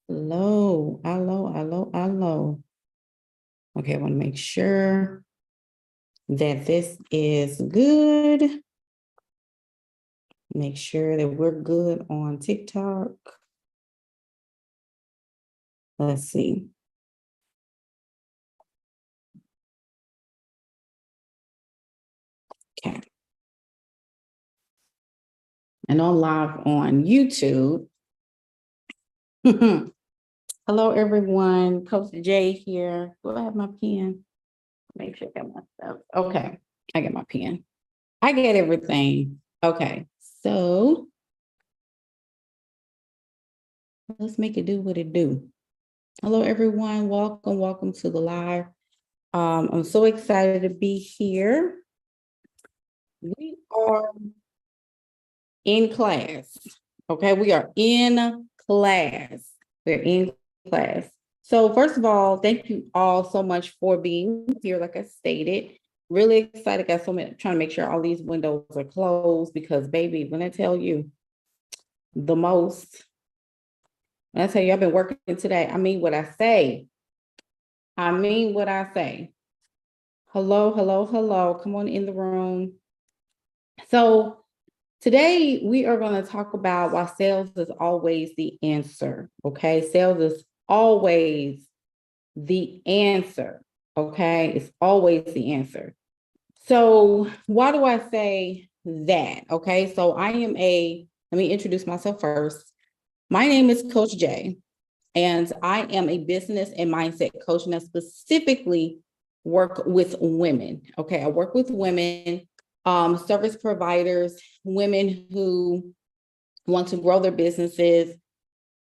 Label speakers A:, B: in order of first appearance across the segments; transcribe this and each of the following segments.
A: Hello, hello, hello, hello. Okay, I want to make sure that this is good. Make sure that we're good on TikTok. Let's see. Okay. And I'm live on YouTube. Hello, everyone. Coach Jay here. Do I have my pen? Make sure I got my stuff. Okay, I got my pen. I get everything. Okay, so let's make it do what it do. Hello, everyone. Welcome to the live. I'm so excited to be here. We are in class. Okay, we are in class. We're in class. So first of all, thank you all so much for being here. Like I stated, really excited. Got so many, trying to make sure all these windows are closed because baby, when I tell you the most, when I tell you I've been working today, I mean what I say. I mean what I say. Hello, hello, hello. Come on in the room. So today we are going to talk about why sales is always the answer. Okay, sales is always the answer. Okay, it's always the answer. So why do I say that? Okay, so let me introduce myself first. My name is Coach Jay, and I am a business and mindset coach, and I specifically work with women. Okay, I work with women, service providers, women who want to grow their businesses,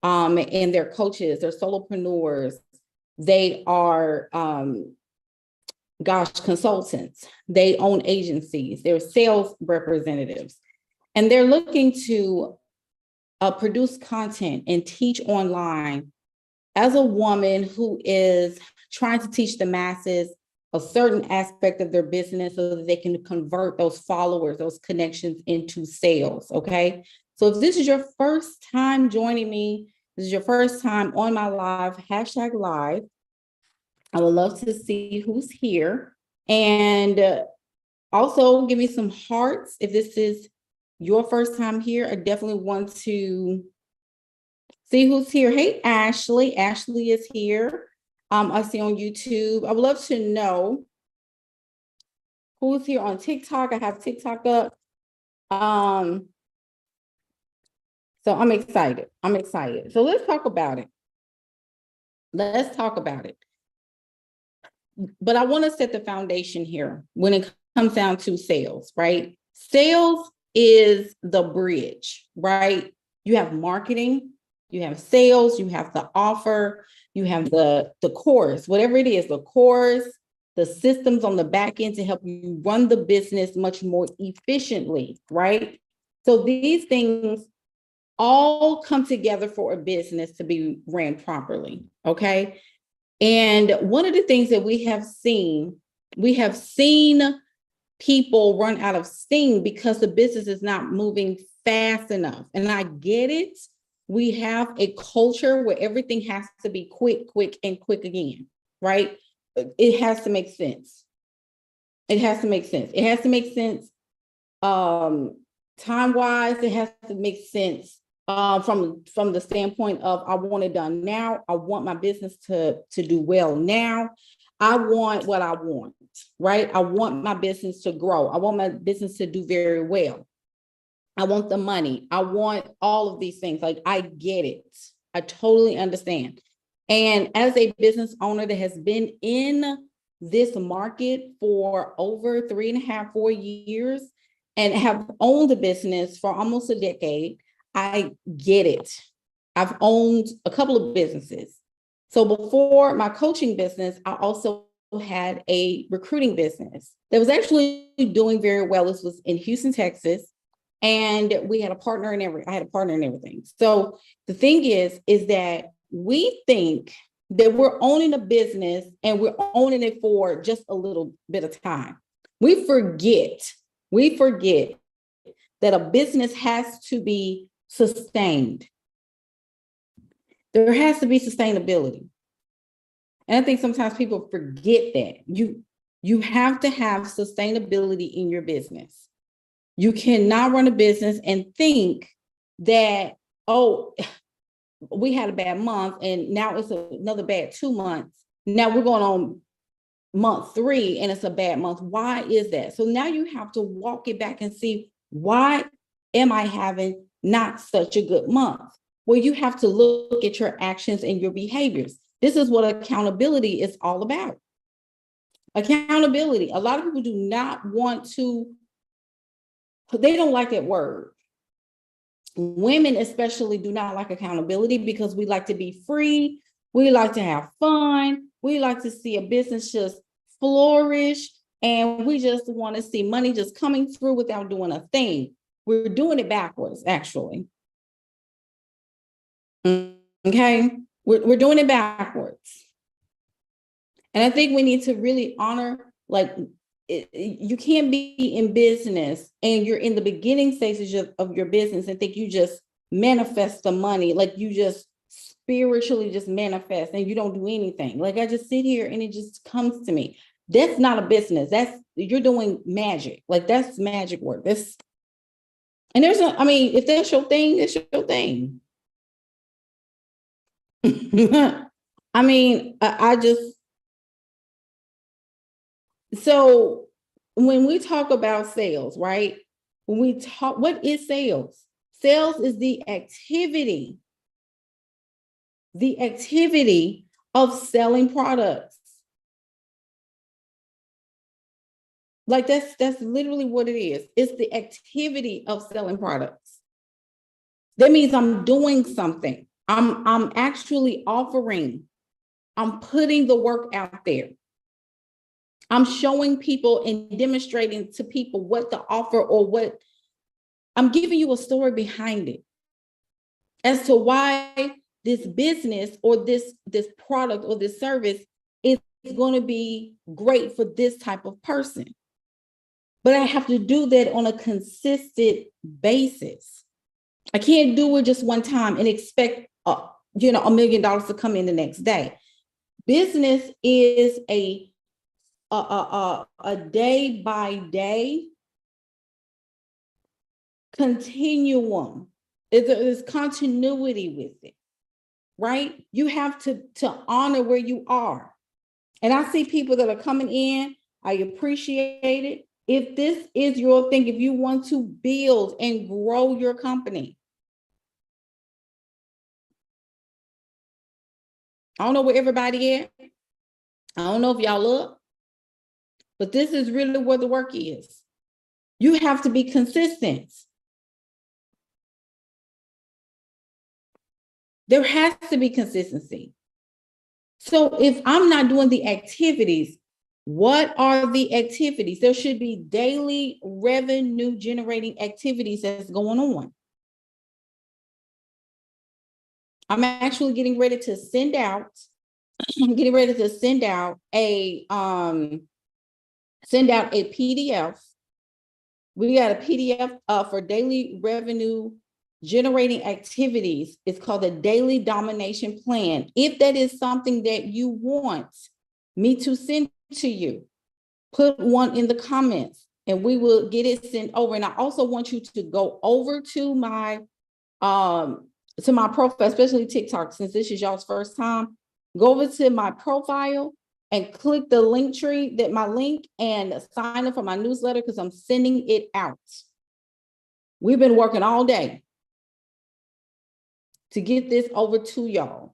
A: and they're coaches, they're solopreneurs, they are consultants, they own agencies, they're sales representatives, and they're looking to produce content and teach online as a woman who is trying to teach the masses a certain aspect of their business so that they can convert those followers, those connections into sales. Okay. So if this is your first time joining me, this is your first time on my live, #live, I would love to see who's here. And also give me some hearts if this is your first time here. I definitely want to see who's here. Hey, Ashley. Ashley is here. I see on YouTube. I would love to know who's here on TikTok. I have TikTok up. So I'm excited. I'm excited. So let's talk about it. Let's talk about it. But I want to set the foundation here when it comes down to sales, right? Sales is the bridge, right? You have marketing, you have sales, you have the offer, you have the course, whatever it is, the course, the systems on the back end to help you run the business much more efficiently, right? So these things all come together for a business to be ran properly, okay? And one of the things that we have seen people run out of steam because the business is not moving fast enough. And I get it. We have a culture where everything has to be quick, and quick again, right? It has to make sense. It has to make sense. It has to make sense time-wise. It has to make sense from the standpoint of I want it done now. I want my business to do well now. I want what I want, right? I want my business to grow. I want my business to do very well. I want the money. I want all of these things. Like, I get it. I totally understand. And as a business owner that has been in this market for over 3.5, 4 years and have owned a business for almost a decade, I get it. I've owned a couple of businesses. So before my coaching business, I also had a recruiting business that was actually doing very well. This was in Houston, Texas. And we had a partner in I had a partner in everything. So the thing is that we think that we're owning a business and we're owning it for just a little bit of time. We forget that a business has to be sustained. There has to be sustainability. And I think sometimes people forget that. You have to have sustainability in your business. You cannot run a business and think that, oh, we had a bad month and now it's another bad 2 months. Now we're going on month 3 and it's a bad month. Why is that? So now you have to walk it back and see, why am I having not such a good month? Well, you have to look at your actions and your behaviors. This is what accountability is all about. Accountability. A lot of people do not want to, they don't like that word. Women especially do not like accountability because we like to be free. We like to have fun. We like to see a business just flourish. And we just want to see money just coming through without doing a thing. We're doing it backwards, actually. Okay, we're doing it backwards. And I think we need to really honor, like, you can't be in business and you're in the beginning stages of your business and think you just manifest the money, like you just spiritually just manifest and you don't do anything. Like, I just sit here and it just comes to me. That's not a business. You're doing magic. Like, that's magic work. And if that's your thing, that's your thing. So when we talk about sales, right? What is sales? Sales is the activity of selling products. Like, that's literally what it is. It's the activity of selling products. That means I'm doing something. I'm actually offering. I'm putting the work out there. I'm showing people and demonstrating to people what the offer, or what I'm giving you a story behind it as to why this business or this product or this service is going to be great for this type of person. But I have to do that on a consistent basis. I can't do it just one time and expect $1 million to come in the next day. Business is a day by day continuum. There's continuity with it, right? You have to honor where you are. And I see people that are coming in. I appreciate it. If this is your thing, if you want to build and grow your company, I don't know where everybody is. I don't know if y'all up, but this is really where the work is. You have to be consistent. There has to be consistency. So if I'm not doing the activities, what are the activities? There should be daily revenue generating activities that's going on. I'm actually getting ready to send out a PDF. We got a PDF for daily revenue generating activities. It's called the Daily Domination Plan. If that is something that you want me to send to you, put one in the comments and we will get it sent over. And I also want you to go over to my profile, especially TikTok, since this is y'all's first time. Go over to my profile and click the link tree, my link, and sign up for my newsletter, because I'm sending it out. We've been working all day to get this over to y'all.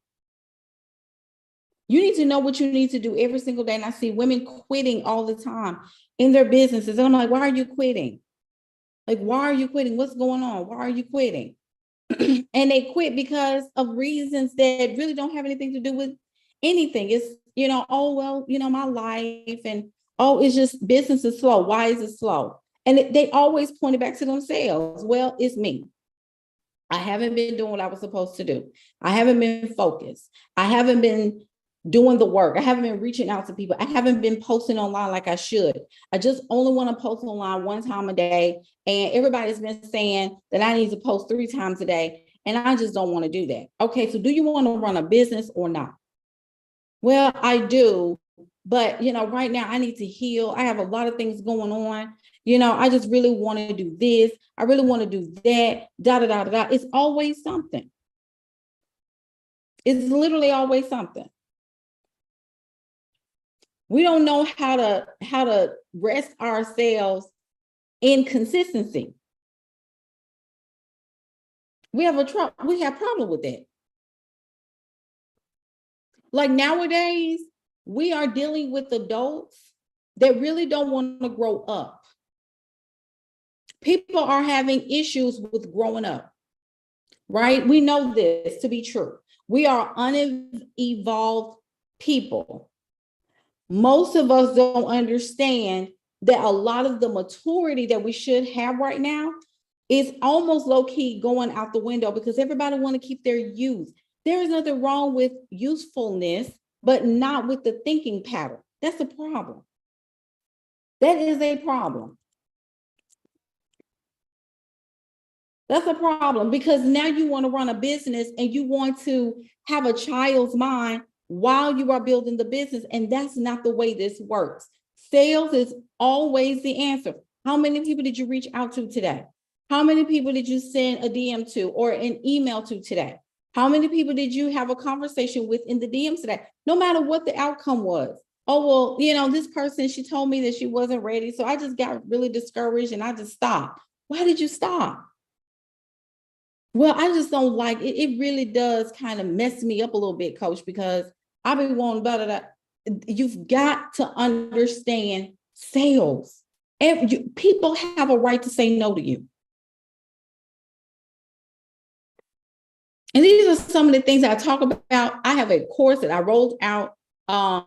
A: You need to know what you need to do every single day. And I see women quitting all the time in their businesses. I'm like, why are you quitting? Like, why are you quitting? What's going on? Why are you quitting? And they quit because of reasons that really don't have anything to do with anything. It's, my life, and, it's just business is slow. Why is it slow? And they always point it back to themselves. Well, it's me. I haven't been doing what I was supposed to do. I haven't been focused. I haven't been doing the work. I haven't been reaching out to people. I haven't been posting online like I should. I just only want to post online one time a day. And everybody's been saying that I need to post 3 times a day. and I just don't want to do that. Okay, so do you want to run a business or not? Well, I do, but right now I need to heal. I have a lot of things going on. I just really want to do this. I really want to do that. Da da da da da. It's always something. It's literally always something. We don't know how to rest ourselves in consistency. We have problem with that. Like nowadays, we are dealing with adults that really don't want to grow up. People are having issues with growing up, right? We know this to be true. We are unevolved people. Most of us don't understand that a lot of the maturity that we should have right now is almost low-key going out the window because everybody want to keep their youth. There is nothing wrong with usefulness, but not with the thinking pattern. That's a problem. That is a problem. That's a problem because now you want to run a business and you want to have a child's mind while you are building the business. And that's not the way this works. Sales is always the answer. How many people did you reach out to today? How many people did you send a DM to or an email to today? How many people did you have a conversation with in the DMs today? No matter what the outcome was. Oh, well, this person, she told me that she wasn't ready. So I just got really discouraged and I just stopped. Why did you stop? Well, I just don't like it. It really does kind of mess me up a little bit, coach, because I've been wanting better. You've got to understand sales. People have a right to say no to you. And these are some of the things I talk about. I have a course that I rolled out a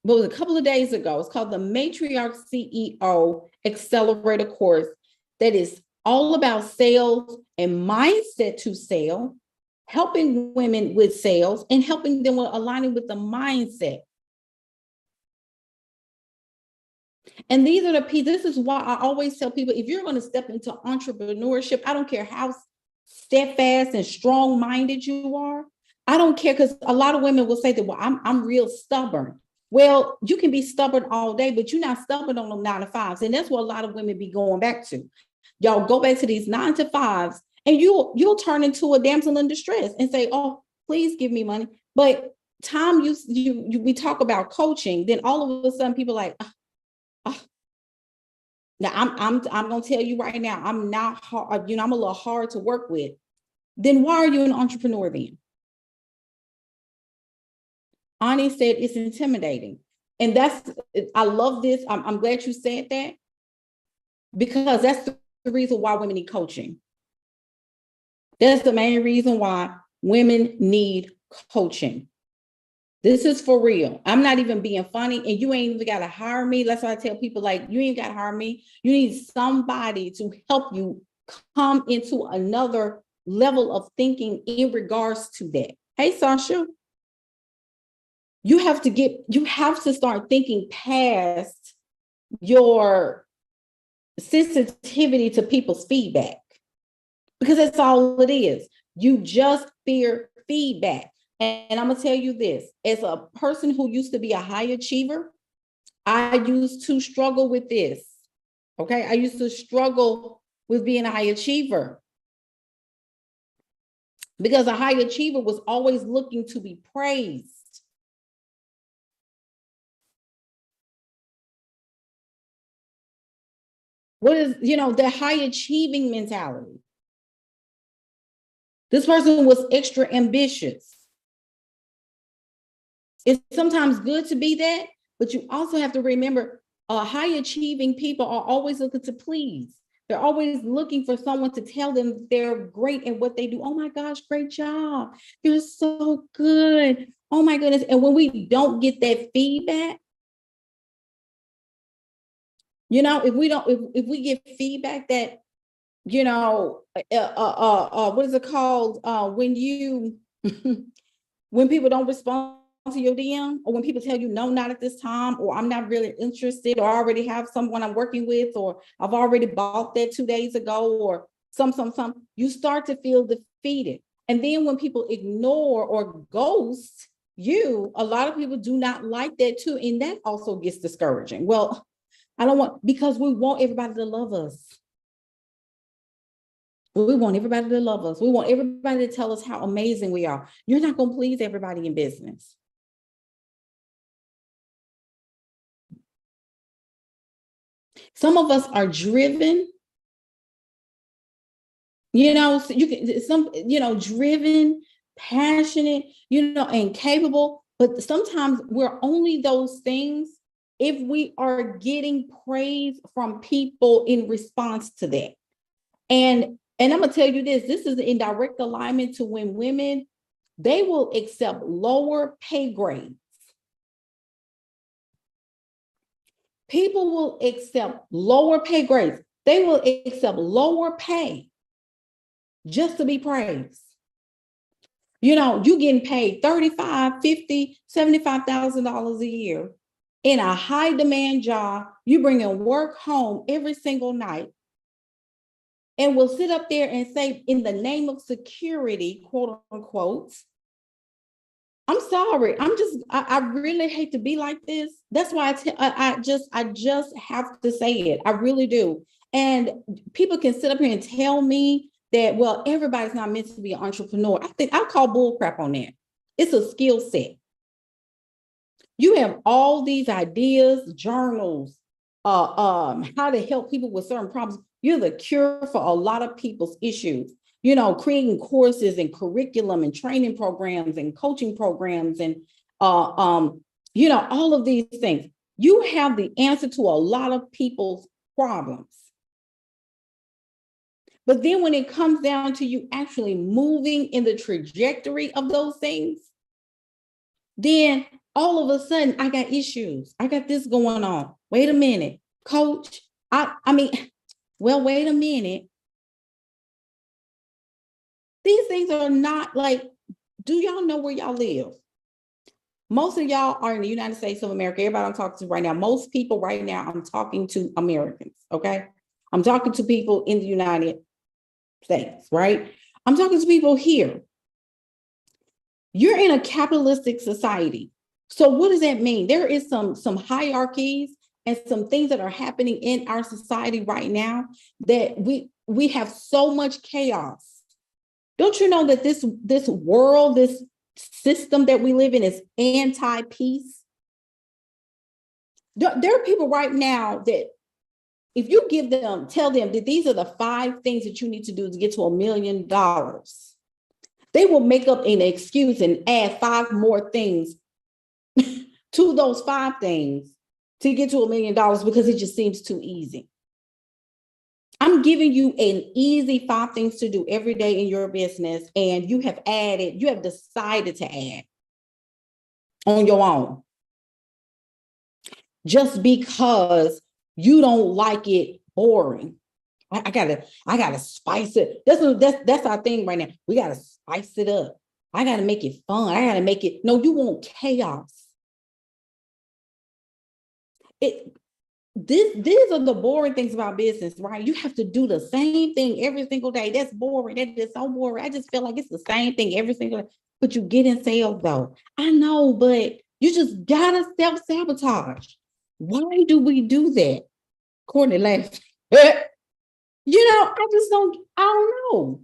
A: couple of days ago. It's called the Matriarch CEO Accelerator course that is all about sales and mindset to sell, helping women with sales and helping them with aligning with the mindset. And these are the pieces. This is why I always tell people, if you're going to step into entrepreneurship, I don't care how steadfast and strong-minded you are. I don't care, because a lot of women will say that, well, I'm real stubborn. Well, you can be stubborn all day, but you're not stubborn on them 9 to 5s. And that's what a lot of women be going back to. Y'all go back to these 9 to 5s and you'll turn into a damsel in distress and say, oh, please give me money. But we talk about coaching, then all of a sudden people are like, now I'm gonna tell you right now, I'm not hard, I'm a little hard to work with. Then why are you an entrepreneur then? Ani said it's intimidating. And I love this. I'm glad you said that, because that's the reason why women need coaching. That's the main reason why women need coaching. This is for real. I'm not even being funny, and you ain't even got to hire me. That's why I tell people, like, you ain't got to hire me. You need somebody to help you come into another level of thinking in regards to that. Hey, Sasha, you have to start thinking past your sensitivity to people's feedback, because that's all it is. You just fear feedback. And I'm going to tell you this, as a person who used to be a high achiever, I used to struggle with this. Okay. I used to struggle with being a high achiever, because a high achiever was always looking to be praised. What is, the high achieving mentality? This person was extra ambitious. It's sometimes good to be that, but you also have to remember, high achieving people are always looking to please. They're always looking for someone to tell them they're great at what they do. Oh my gosh, great job. You're so good. Oh my goodness. And when we don't get that feedback, if we get feedback that, what is it called? When people don't respond to your DM, or when people tell you, no, not at this time, or I'm not really interested, or I already have someone I'm working with, or I've already bought that 2 days ago, or some, you start to feel defeated. And then when people ignore or ghost you, a lot of people do not like that too. And that also gets discouraging. Well, I don't want, because we want everybody to love us. We want everybody to love us. We want everybody to tell us how amazing we are. You're not going to please everybody in business. Some of us are driven, so you can, driven, passionate, and capable. But sometimes we're only those things if we are getting praise from people in response to that. And I'm gonna tell you this is in direct alignment to when women, they will accept lower pay grades. People will accept lower pay grades. They will accept lower pay just to be praised. You getting paid $35, $50, $75,000 a year in a high demand job. You bringing work home every single night, and will sit up there and say, in the name of security, quote unquote, I'm sorry. I really hate to be like this. That's why I just have to say it. I really do. And people can sit up here and tell me that, well, everybody's not meant to be an entrepreneur. I think I call bull crap on that. It's a skill set. You have all these ideas, journals, how to help people with certain problems. You're the cure for a lot of people's issues. Creating courses and curriculum and training programs and coaching programs and all of these things. You have the answer to a lot of people's problems. But then when it comes down to you actually moving in the trajectory of those things, then all of a sudden I got issues. I got this going on. Wait a minute, coach. Wait a minute. These things are not like, do y'all know where y'all live? Most of y'all are in the United States of America. Everybody I'm talking to right now, most people right now, I'm talking to Americans, okay? I'm talking to people in the United States, right? I'm talking to people here. You're in a capitalistic society. So what does that mean? There is some hierarchies and some things that are happening in our society right now that we have so much chaos. Don't you know that this world, this system that we live in is anti-peace? There are people right now that if you tell them that these are the 5 things that you need to do to get to $1 million, they will make up an excuse and add 5 more things to those 5 things to get to $1 million because it just seems too easy. I'm giving you an easy 5 things to do every day in your business, and you have decided to add on your own just because you don't like it boring. I gotta spice it. That's our thing right now. We gotta spice it up. I gotta make it fun. I gotta make it. No, you want chaos. These are the boring things about business, right? You have to do the same thing every single day. That's boring. That is so boring. I just feel like it's the same thing every single day. But you get in sales though. I know, but you just gotta self-sabotage. Why do we do that? Courtney laughed. I don't know.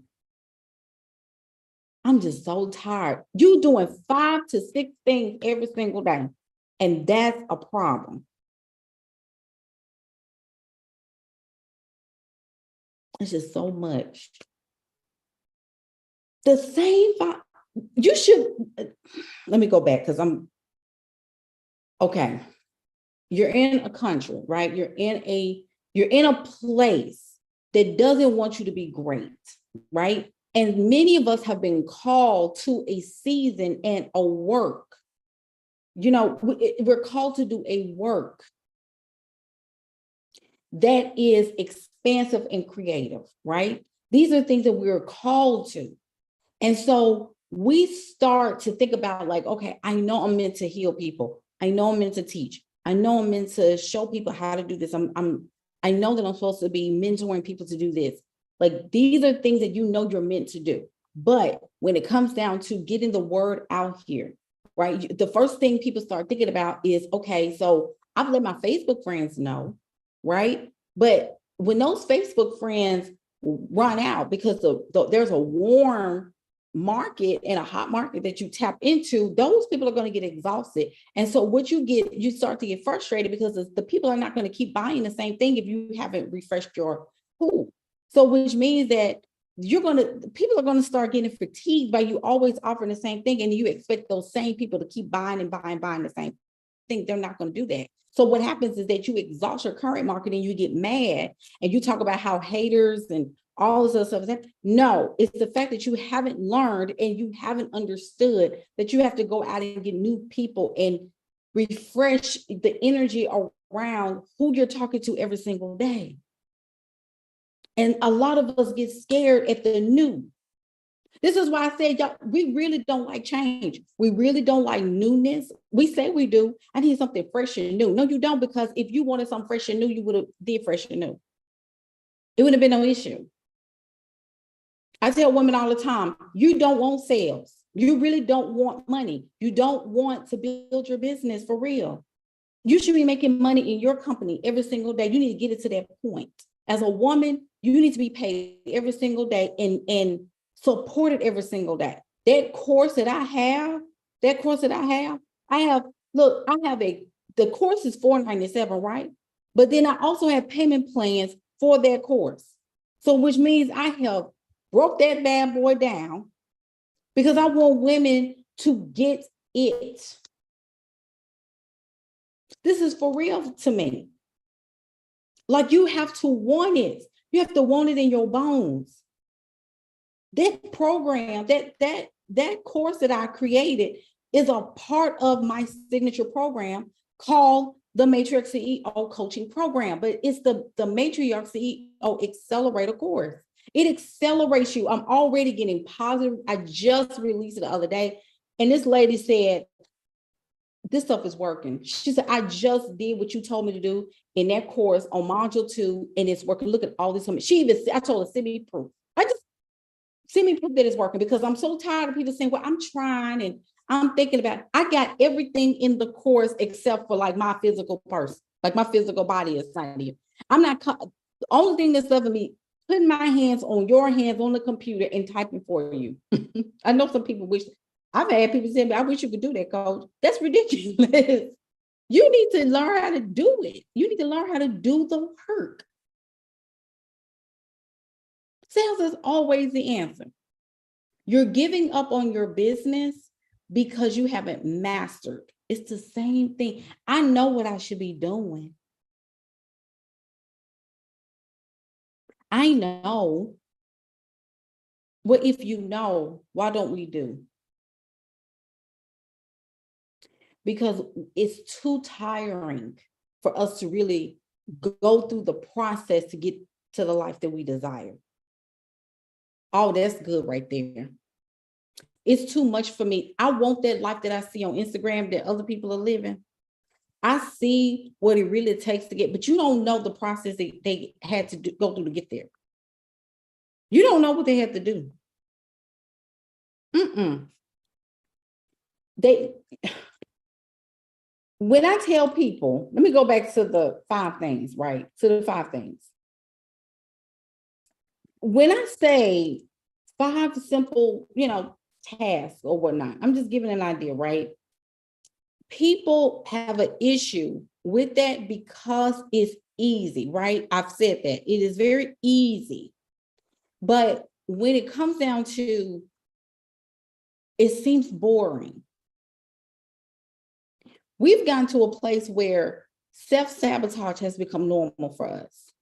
A: I'm just so tired. You doing 5 to 6 things every single day. And that's a problem. It's just so much. The same, you should, let me go back because okay. You're in a country, right? You're in a place that doesn't want you to be great, right? And many of us have been called to a season and a work. We're called to do a work that is expansive and creative, right? These are things that we're called to. And so we start to think about like, okay, I know I'm meant to heal people. I know I'm meant to teach. I know I'm meant to show people how to do this. I know that I'm supposed to be mentoring people to do this. Like these are things that you're meant to do. But when it comes down to getting the word out here, right? The first thing people start thinking about is, okay, so I've let my Facebook friends know, right? But when those Facebook friends run out because there's a warm market and a hot market that you tap into, those people are going to get exhausted. And so what you start to get frustrated because the people are not going to keep buying the same thing if you haven't refreshed your pool. So which means that people are going to start getting fatigued by you always offering the same thing, and you expect those same people to keep buying and buying the same thing. They're not going to do that. So what happens is that you exhaust your current market and you get mad and you talk about how haters and all this other stuff. No, it's the fact that you haven't learned and you haven't understood that you have to go out and get new people and refresh the energy around who you're talking to every single day. And a lot of us get scared at the new. This is why I said, y'all, we really don't like change. We really don't like newness. We say we do. I need something fresh and new. No, you don't, because if you wanted something fresh and new, you would have did fresh and new. It would have been no issue. I tell women all the time, you don't want sales. You really don't want money. You don't want to build your business for real. You should be making money in your company every single day. You need to get it to that point. As a woman, you need to be paid every single day and supported every single day. That course that I have, the course is $497, right? But then I also have payment plans for that course. So which means I have broke that bad boy down because I want women to get it. This is for real to me. Like, you have to want it. You have to want it in your bones. That program, that course that I created is a part of my signature program called the Matriarch CEO Coaching Program. But it's the Matriarch CEO Accelerator course. It accelerates you. I'm already getting positive. I just released it the other day. And this lady said, this stuff is working. She said, I just did what you told me to do in that course on module 2, and it's working. Look at all these. I told her, send me proof. Send me proof that it's working, because I'm so tired of people saying, well, I'm trying and I'm thinking about it. I got everything in the course except for like my physical person, like my physical body is signing you. I'm not, the only thing that's left of me, putting my hands on your hands on the computer and typing for you. I know some people wish, I've had people say, I wish you could do that, coach. That's ridiculous. You need to learn how to do it. You need to learn how to do the work. Sales is always the answer. You're giving up on your business because you haven't mastered. It's the same thing. I know what I should be doing. I know. Well, if you know, why don't we do? Because it's too tiring for us to really go through the process to get to the life that we desire. Oh, that's good right there. It's too much for me. I want that life that I see on Instagram that other people are living. I see what it really takes to get, but you don't know the process that they had to go through to get there. You don't know what they had to do. When I tell people, let me go back to the 5 things, right? To the 5 things. When I say 5 simple, tasks or whatnot, I'm just giving an idea, right? People have an issue with that because it's easy, right? I've said that it is very easy. But when it comes down to, it seems boring. We've gotten to a place where self-sabotage has become normal for us.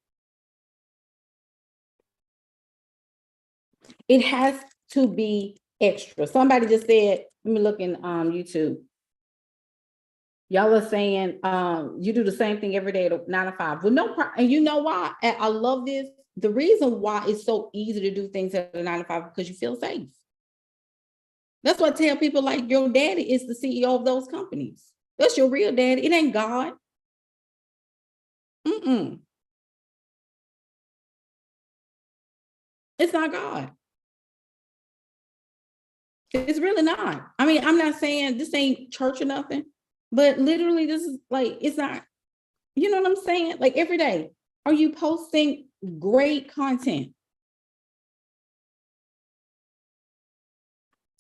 A: It has to be extra. Somebody just said, let me look in YouTube. Y'all are saying you do the same thing every day at 9 to 5. Well, no problem. And you know why? I love this. The reason why it's so easy to do things at 9 to 5 is because you feel safe. That's what I tell people, like, your daddy is the CEO of those companies. That's your real daddy. It ain't God. It's not God. It's really not. I mean, I'm not saying this ain't church or nothing, but literally this is like, it's not, you know what I'm saying? Like every day, are you posting great content?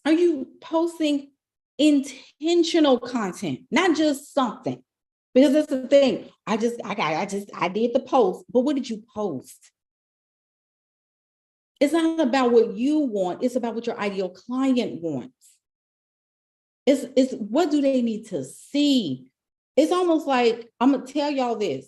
A: Are you posting intentional content, not just something? Because that's the thing. I did the post, but what did you post? It's not about what you want. It's about what your ideal client wants. It's what do they need to see? It's almost like, I'm gonna tell y'all this.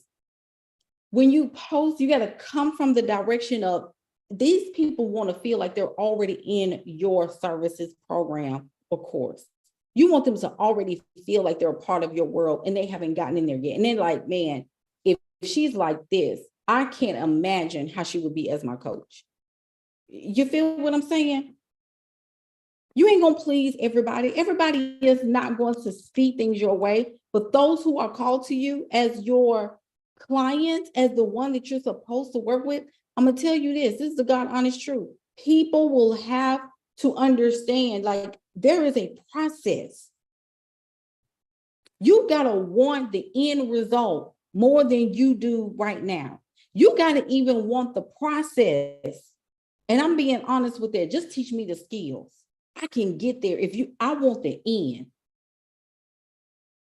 A: When you post, you got to come from the direction of these people want to feel like they're already in your services program or course. You want them to already feel like they're a part of your world and they haven't gotten in there yet. And they're like, man, if she's like this, I can't imagine how she would be as my coach. You feel what I'm saying? You ain't going to please everybody. Everybody is not going to speed things your way, but those who are called to you as your client, as the one that you're supposed to work with, I'm going to tell you this is the God honest truth. People will have to understand, like, there is a process. You got to want the end result more than you do right now. You got to even want the process. And I'm being honest with that. Just teach me the skills. I can get there. I want the end.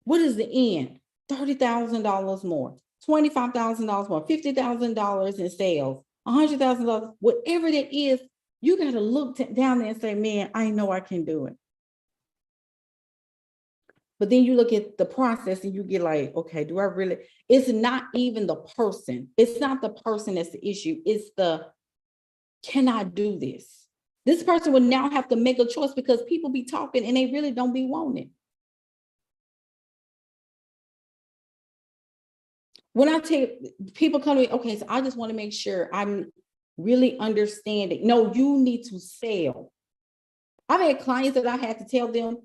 A: What is the end? $30,000 more, $25,000 more, $50,000 in sales, $100,000, whatever that is. You got to look down there and say, man, I know I can do it. But then you look at the process and you get like, okay, do I really? It's not even the person. It's not the person that's the issue. It's can I do this? This person would now have to make a choice because people be talking and they really don't be wanting. When I tell people come to me, okay, so I just want to make sure I'm really understanding. No, you need to sell. I've had clients that I had to tell them,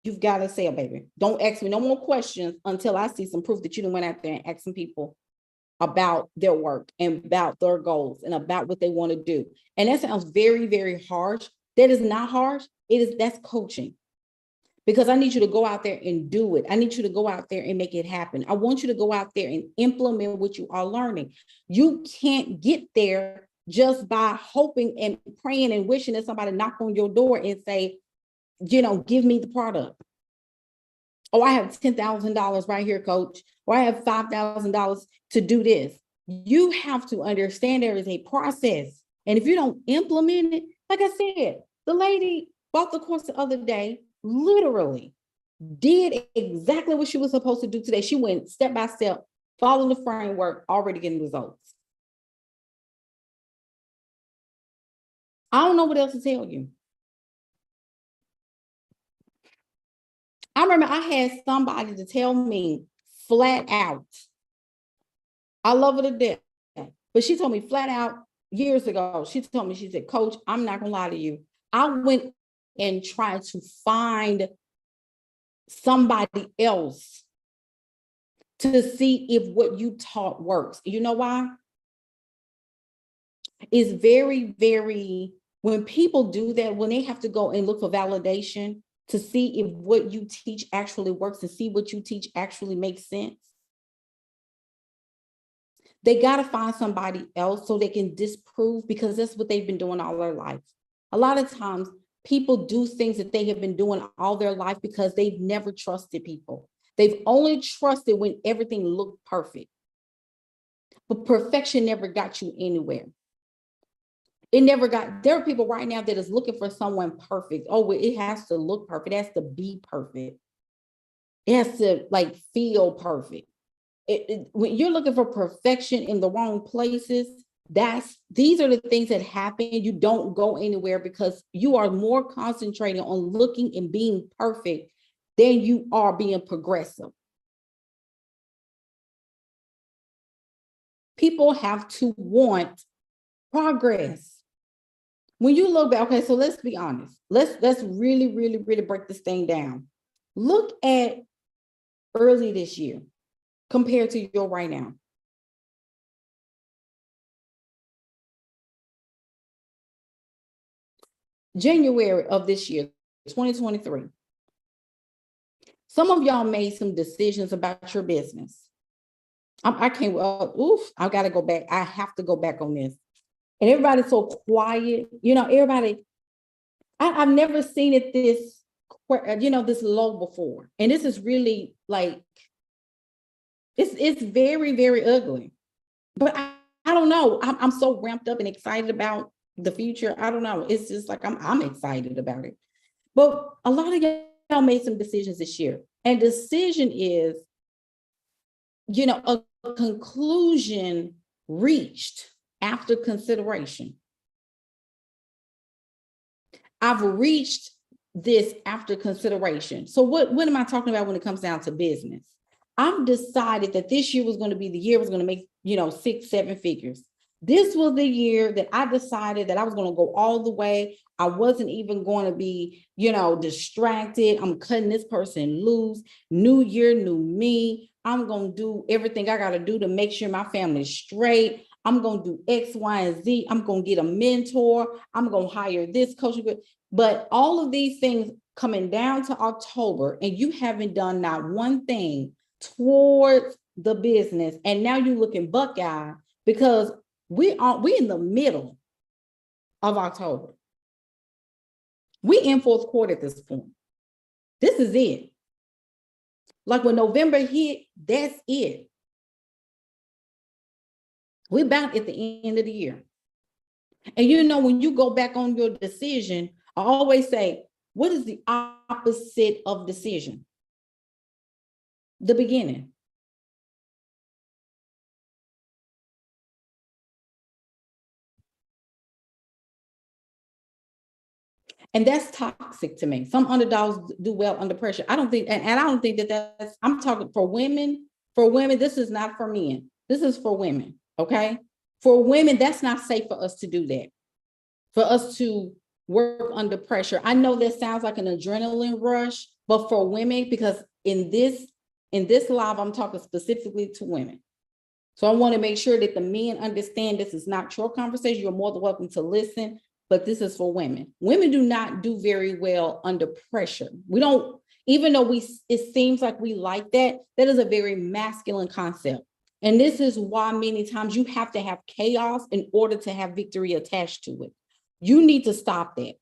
A: you've got to sell, baby. Don't ask me no more questions until I see some proof that you done went out there and asked some people about their work and about their goals and about what they want to do. And that sounds very, very harsh. That is not harsh. That's coaching. Because I need you to go out there and do it. I need you to go out there and make it happen. I want you to go out there and implement what you are learning. You can't get there just by hoping and praying and wishing that somebody knock on your door and say, give me the product. Oh, I have $10,000 right here, coach. Or I have $5,000 to do this. You have to understand there is a process. And if you don't implement it, like I said, the lady bought the course the other day, literally did exactly what she was supposed to do today. She went step by step, following the framework, already getting results. I don't know what else to tell you. I remember I had somebody to tell me flat out, I love her to death, but she told me flat out years ago, she told me, she said, coach, I'm not gonna lie to you. I went and tried to find somebody else to see if what you taught works. You know why? It's very, very, when people do that, when they have to go and look for validation to see if what you teach actually works, to see what you teach actually makes sense, they got to find somebody else so they can disprove, because that's what they've been doing all their life. A lot of times people do things that they have been doing all their life because they've never trusted people. They've only trusted when everything looked perfect. But perfection never got you anywhere. There are people right now that is looking for someone perfect. Oh, well, it has to look perfect. It has to be perfect. It has to feel perfect. When you're looking for perfection in the wrong places, these are the things that happen. You don't go anywhere because you are more concentrated on looking and being perfect than you are being progressive. People have to want progress. When you look back, okay, so let's be honest. Let's really, really, really break this thing down. Look at early this year compared to your right now. January of this year, 2023, some of y'all made some decisions about your business. I can't, I got to go back. I have to go back on this. And everybody's so quiet. Everybody, I've never seen it this low before. And this is really like, it's very, very ugly. But I don't know. I'm so ramped up and excited about the future. I don't know. It's just like, I'm excited about it. But a lot of y'all made some decisions this year. And decision is, a conclusion reached after consideration. I've reached this after consideration. So what am I talking about when it comes down to business? I've decided that this year was going to be the year I was going to make, 6-7 figures. This was the year that I decided that I was going to go all the way. I wasn't even going to be, distracted. I'm cutting this person loose. New year, new me. I'm going to do everything I got to do to make sure my family's straight. I'm going to do X, Y, and Z. I'm going to get a mentor. I'm going to hire this coach. But all of these things coming down to October, and you haven't done not one thing towards the business. And now you're looking buckeye because we in the middle of October. We in fourth quarter at this point. This is it. Like when November hit, that's it. We're about at the end of the year. And when you go back on your decision, I always say, what is the opposite of decision? The beginning. And that's toxic to me. Some underdogs do well under pressure. I don't think, and I don't think that's, I'm talking for women. For women, this is not for men. This is for women, okay? For women, that's not safe for us to do that. For us to work under pressure. I know that sounds like an adrenaline rush, but for women, because in this live, I'm talking specifically to women. So I want to make sure that the men understand this is not your conversation. You're more than welcome to listen, but this is for women. Women do not do very well under pressure. We don't, even though it seems like we like that, that is a very masculine concept. And this is why many times you have to have chaos in order to have victory attached to it. You need to stop that.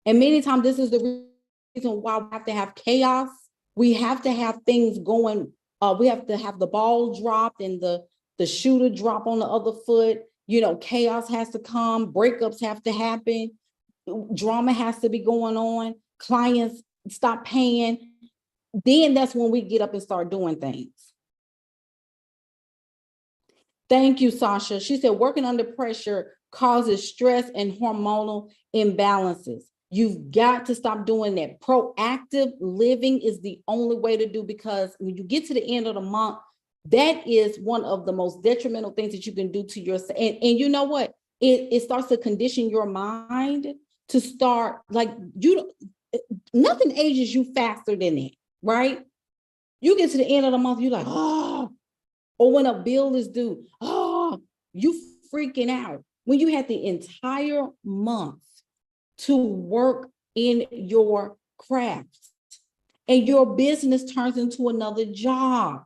A: And many times this is the reason why we have to have chaos. We have to have things going. We have to have the ball dropped and the shooter drop on the other foot. Chaos has to come. Breakups have to happen. Drama has to be going on. Clients stop paying. Then that's when we get up and start doing things. Thank you, Sasha. She said, working under pressure causes stress and hormonal imbalances. You've got to stop doing that. Proactive living is the only way to do, because when you get to the end of the month, that is one of the most detrimental things that you can do to yourself. And you know what? It starts to condition your mind to start like nothing ages you faster than that, right? You get to the end of the month, you're like, oh, or when a bill is due, oh, you freaking out. When you had the entire month to work in your craft and your business turns into another job.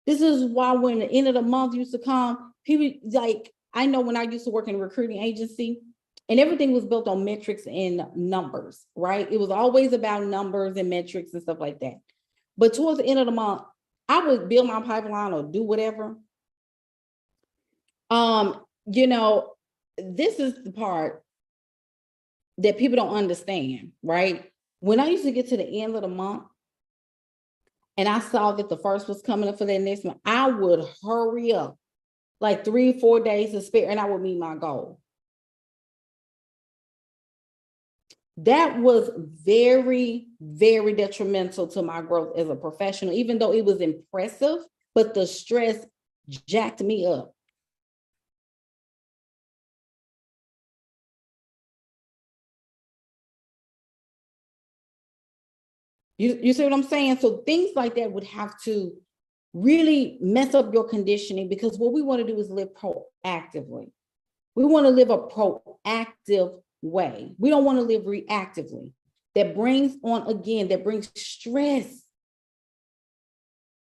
A: This is why when the end of the month used to come, people like, I know when I used to work in a recruiting agency and everything was built on metrics and numbers, right? It was always about numbers and metrics and stuff like that. But towards the end of the month, I would build my pipeline or do whatever. This is the part that people don't understand, right? When I used to get to the end of the month and I saw that the first was coming up for that next month, I would hurry up like 3-4 days to spare and I would meet my goal. That was very, very detrimental to my growth as a professional, even though it was impressive, but the stress jacked me up. You see what I'm saying? So things like that would have to really mess up your conditioning, because what we want to do is live proactively. We want to live a proactive way. We don't want to live reactively. That brings stress.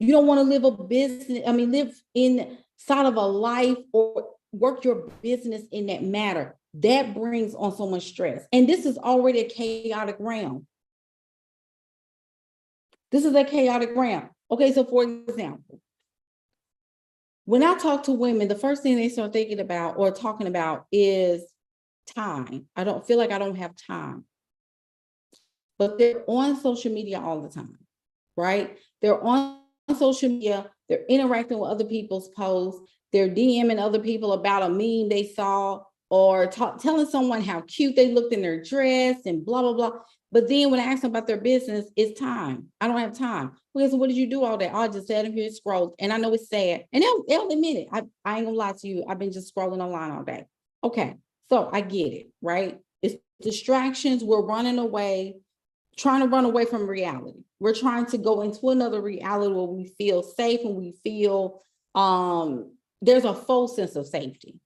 A: You don't want to live live inside of a life or work your business in that matter. That brings on so much stress. And this is already a chaotic realm. This is a chaotic realm. Okay, so for example, when I talk to women, the first thing they start thinking about or talking about is time. I don't feel like I don't have time. But they're on social media all the time, right? They're on social media, they're interacting with other people's posts, they're DMing other people about a meme they saw, or telling someone how cute they looked in their dress and blah, blah, blah. But then when I ask them about their business, it's time. I don't have time. Okay, so what did you do all day? I just sat here and scrolled. And I know it's sad. And they'll admit it. I ain't gonna lie to you. I've been just scrolling online all day. Okay, so I get it, right? It's distractions. We're running away, trying to run away from reality. We're trying to go into another reality where we feel safe and we feel there's a false sense of safety.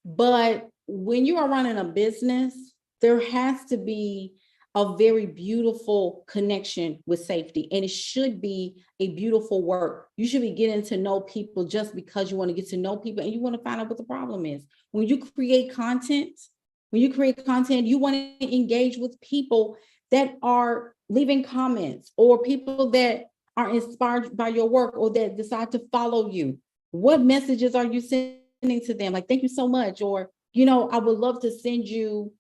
A: But when you are running a business, there has to be a very beautiful connection with safety. And it should be a beautiful work. You should be getting to know people just because you want to get to know people and you want to find out what the problem is. When you create content, you want to engage with people that are leaving comments or people that are inspired by your work or that decide to follow you. What messages are you sending to them? Like, thank you so much. Or, I would love to send you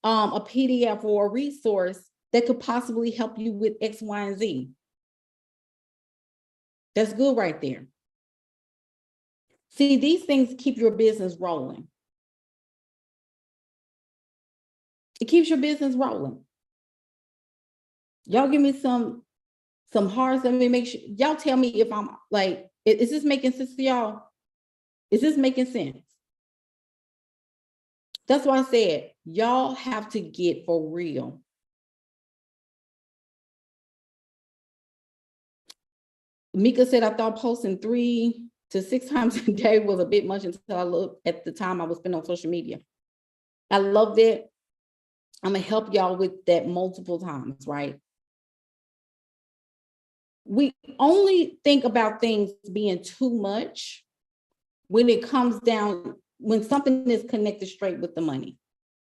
A: a PDF or a resource that could possibly help you with X, Y, and Z. That's good right there. See, these things keep your business rolling. It keeps your business rolling. Y'all give me some hearts. Let me make sure y'all tell me if I'm like, is this making sense to y'all? Is this making sense? That's why I said y'all have to get for real. Mika said, I thought posting 3 to 6 times a day was a bit much until I looked at the time I was spending on social media. I loved it. I'm gonna help y'all with that multiple times, right? We only think about things being too much when it comes down, when something is connected straight with the money,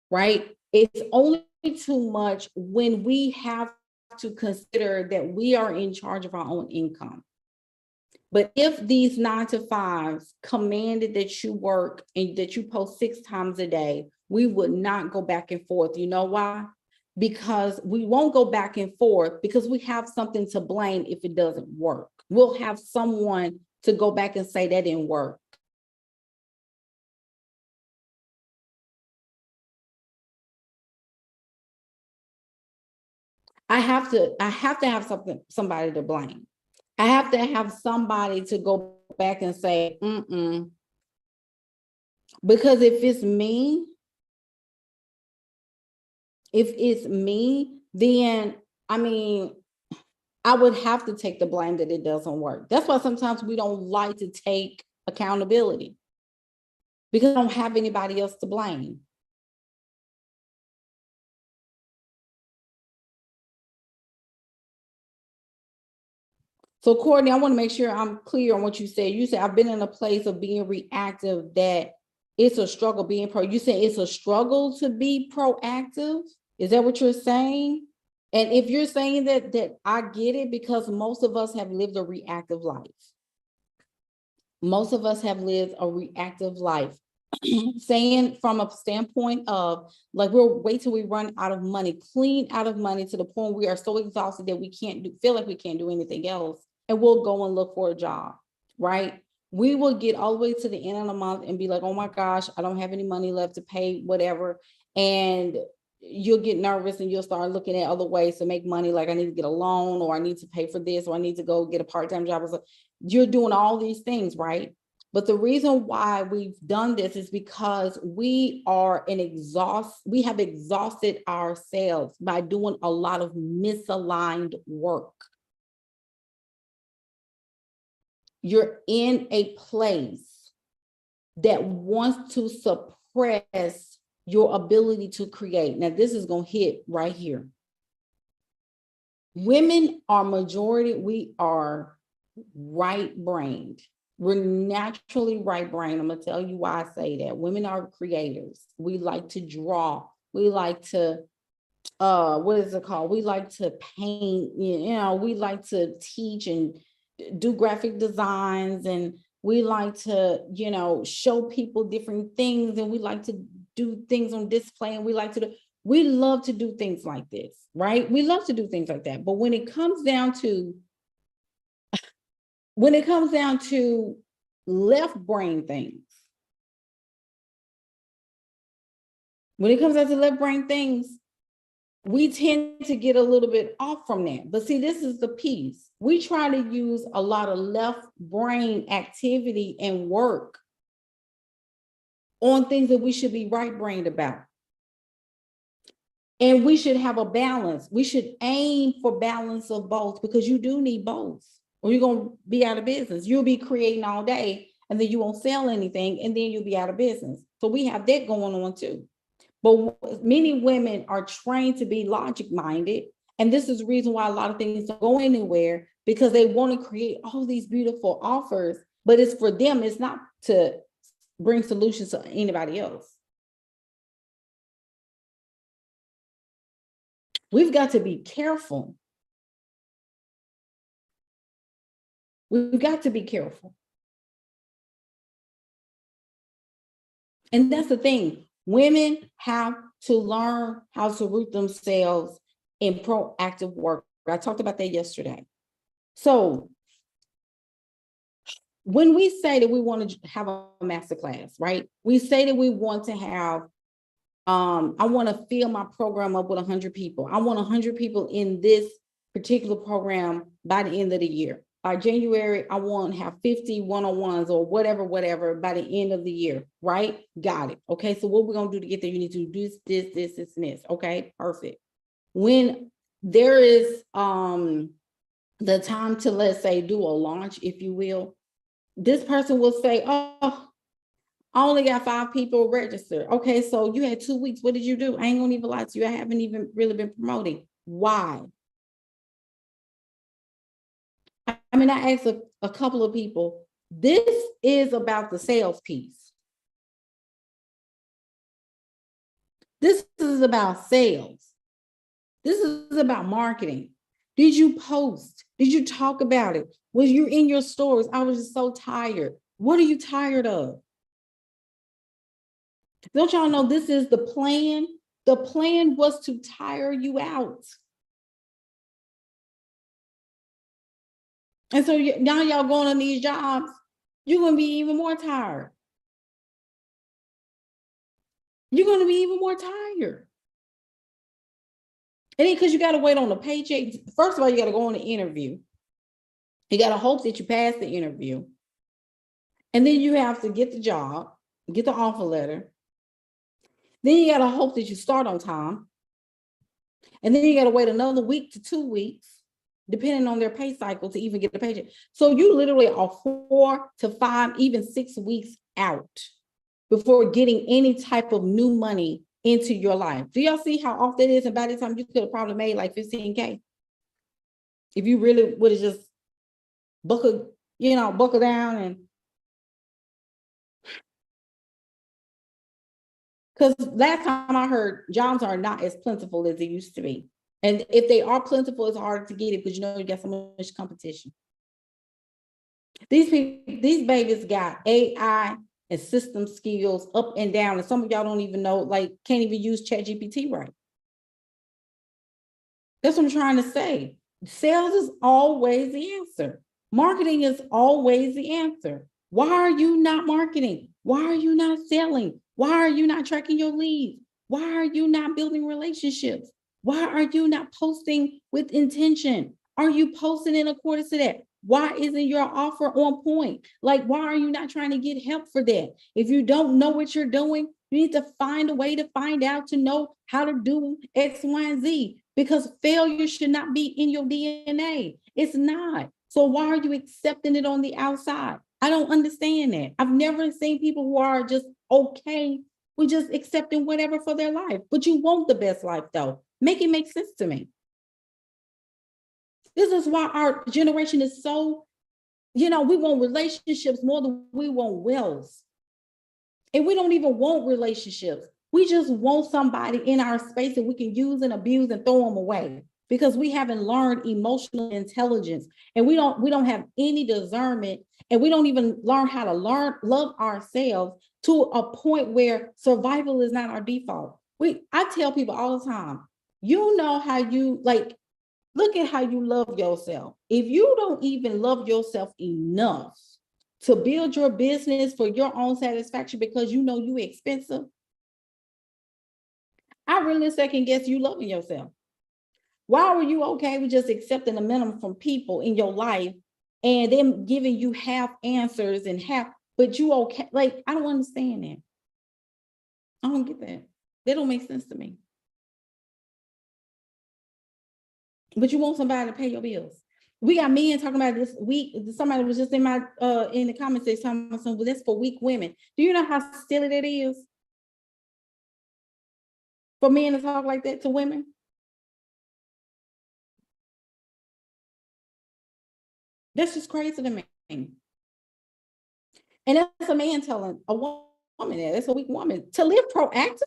A: right? It's only too much when we have to consider that we are in charge of our own income. But if these 9 to 5s commanded that you work and that you post 6 times a day, we would not go back and forth. You know why? Because we won't go back and forth because we have something to blame if it doesn't work. We'll have someone to go back and say that didn't work. I have to have somebody to blame. I have to have somebody to go back and say, because if it's me, then I would have to take the blame that it doesn't work. That's why sometimes we don't like to take accountability because I don't have anybody else to blame. So Courtney, I want to make sure I'm clear on what you said. You said I've been in a place of being reactive, that it's a struggle being you said it's a struggle to be proactive. Is that what you're saying? And if you're saying that I get it, because most of us have lived a reactive life. Most of us have lived a reactive life. Saying from a standpoint of like, we'll wait till we run out of money, clean out of money to the point we are so exhausted that we feel like we can't do anything else. And we'll go and look for a job, right? We will get all the way to the end of the month and be like, oh my gosh, I don't have any money left to pay whatever. And you'll get nervous and you'll start looking at other ways to make money. Like, I need to get a loan, or I need to pay for this, or I need to go get a part-time job. You're doing all these things, right? But the reason why we've done this is because we have exhausted ourselves by doing a lot of misaligned work. You're in a place that wants to suppress your ability to create. Now, this is going to hit right here. Women are majority, we are right-brained. We're naturally right-brained. I'm going to tell you why I say that. Women are creators. We like to draw. We like to, what is it called? We like to paint, we like to teach and do graphic designs, and we like to, show people different things, and we like to do things on display, and we love to do things like this, right? We love to do things like that. But when it comes down to left brain things, we tend to get a little bit off from that. But see, this is the piece. We try to use a lot of left brain activity and work on things that we should be right-brained about. And we should have a balance. We should aim for balance of both, because you do need both, or you're going to be out of business. You'll be creating all day, and then you won't sell anything, and then you'll be out of business. So we have that going on too. But many women are trained to be logic-minded, and this is the reason why a lot of things don't go anywhere, because they want to create all these beautiful offers, but it's for them. It's not to bring solutions to anybody else. We've got to be careful. We've got to be careful. And that's the thing. Women have to learn how to root themselves in proactive work. I talked about that yesterday. So when we say that we want to have a masterclass, right? We say that we want to have, I want to fill my program up with 100 people. I want 100 people in this particular program by the end of the year. By January, I want to have 50 one-on-ones or whatever by the end of the year, right? Got it. Okay, so what we're going to do to get there, you need to do this, and this. Okay, perfect. When there is the time to, let's say, do a launch, if you will, this person will say, oh, I only got 5 people registered. Okay, so you had 2 weeks. What did you do? I ain't gonna even lie to you. I haven't even really been promoting. Why? I mean, I asked a couple of people. This is about the sales piece. This is about sales. This is about marketing. Did you post? Did you talk about it? Was you in your stores? I was just so tired. What are you tired of? Don't y'all know this is the plan? The plan was to tire you out. And so now y'all going on these jobs, you're going to be even more tired. You're going to be even more tired. It ain't because you got to wait on a paycheck. First of all, you got to go on an interview. You got to hope that you pass the interview. And then you have to get the job, get the offer letter. Then you got to hope that you start on time. And then you got to wait another week to 2 weeks, depending on their pay cycle, to even get the paycheck. So you literally are 4 to 5, even 6 weeks out before getting any type of new money into your life. Do y'all see how off that is? And by the time you could have probably made like 15K. If you really would have just buckle down. And because last time I heard, jobs are not as plentiful as they used to be. And if they are plentiful, it's hard to get it because you got so much competition. These babies got AI and system skills up and down. And some of y'all don't even know, like, can't even use ChatGPT right. That's what I'm trying to say. Sales is always the answer. Marketing is always the answer. Why are you not marketing? Why are you not selling? Why are you not tracking your leads? Why are you not building relationships? Why are you not posting with intention? Are you posting in accordance to that? Why isn't your offer on point? Like, why are you not trying to get help for that? If you don't know what you're doing, you need to find a way to find out, to know how to do X, Y, and Z, because failure should not be in your DNA. It's not. So why are you accepting it on the outside? I don't understand that. I've never seen people who are just okay We just accepting whatever for their life. But you want the best life though. Make it make sense to me. This is why our generation is so, we want relationships more than we want wealth. And we don't even want relationships. We just want somebody in our space that we can use and abuse and throw them away because we haven't learned emotional intelligence and we don't have any discernment, and we don't even learn how to love ourselves to a point where survival is not our default. I tell people all the time, how you look at how you love yourself. If you don't even love yourself enough to build your business for your own satisfaction because you expensive, I really second guess you loving yourself. Why were you okay with just accepting the minimum from people in your life and them giving you half answers and but you okay? Like, I don't understand that. I don't get that. That don't make sense to me. But you want somebody to pay your bills. We got men talking about this week. Somebody was just in the comment section talking about well, that's for weak women. Do you know how silly that is? For men to talk like that to women? That's just crazy to me. And that's a man telling a woman that's a weak woman to live proactive.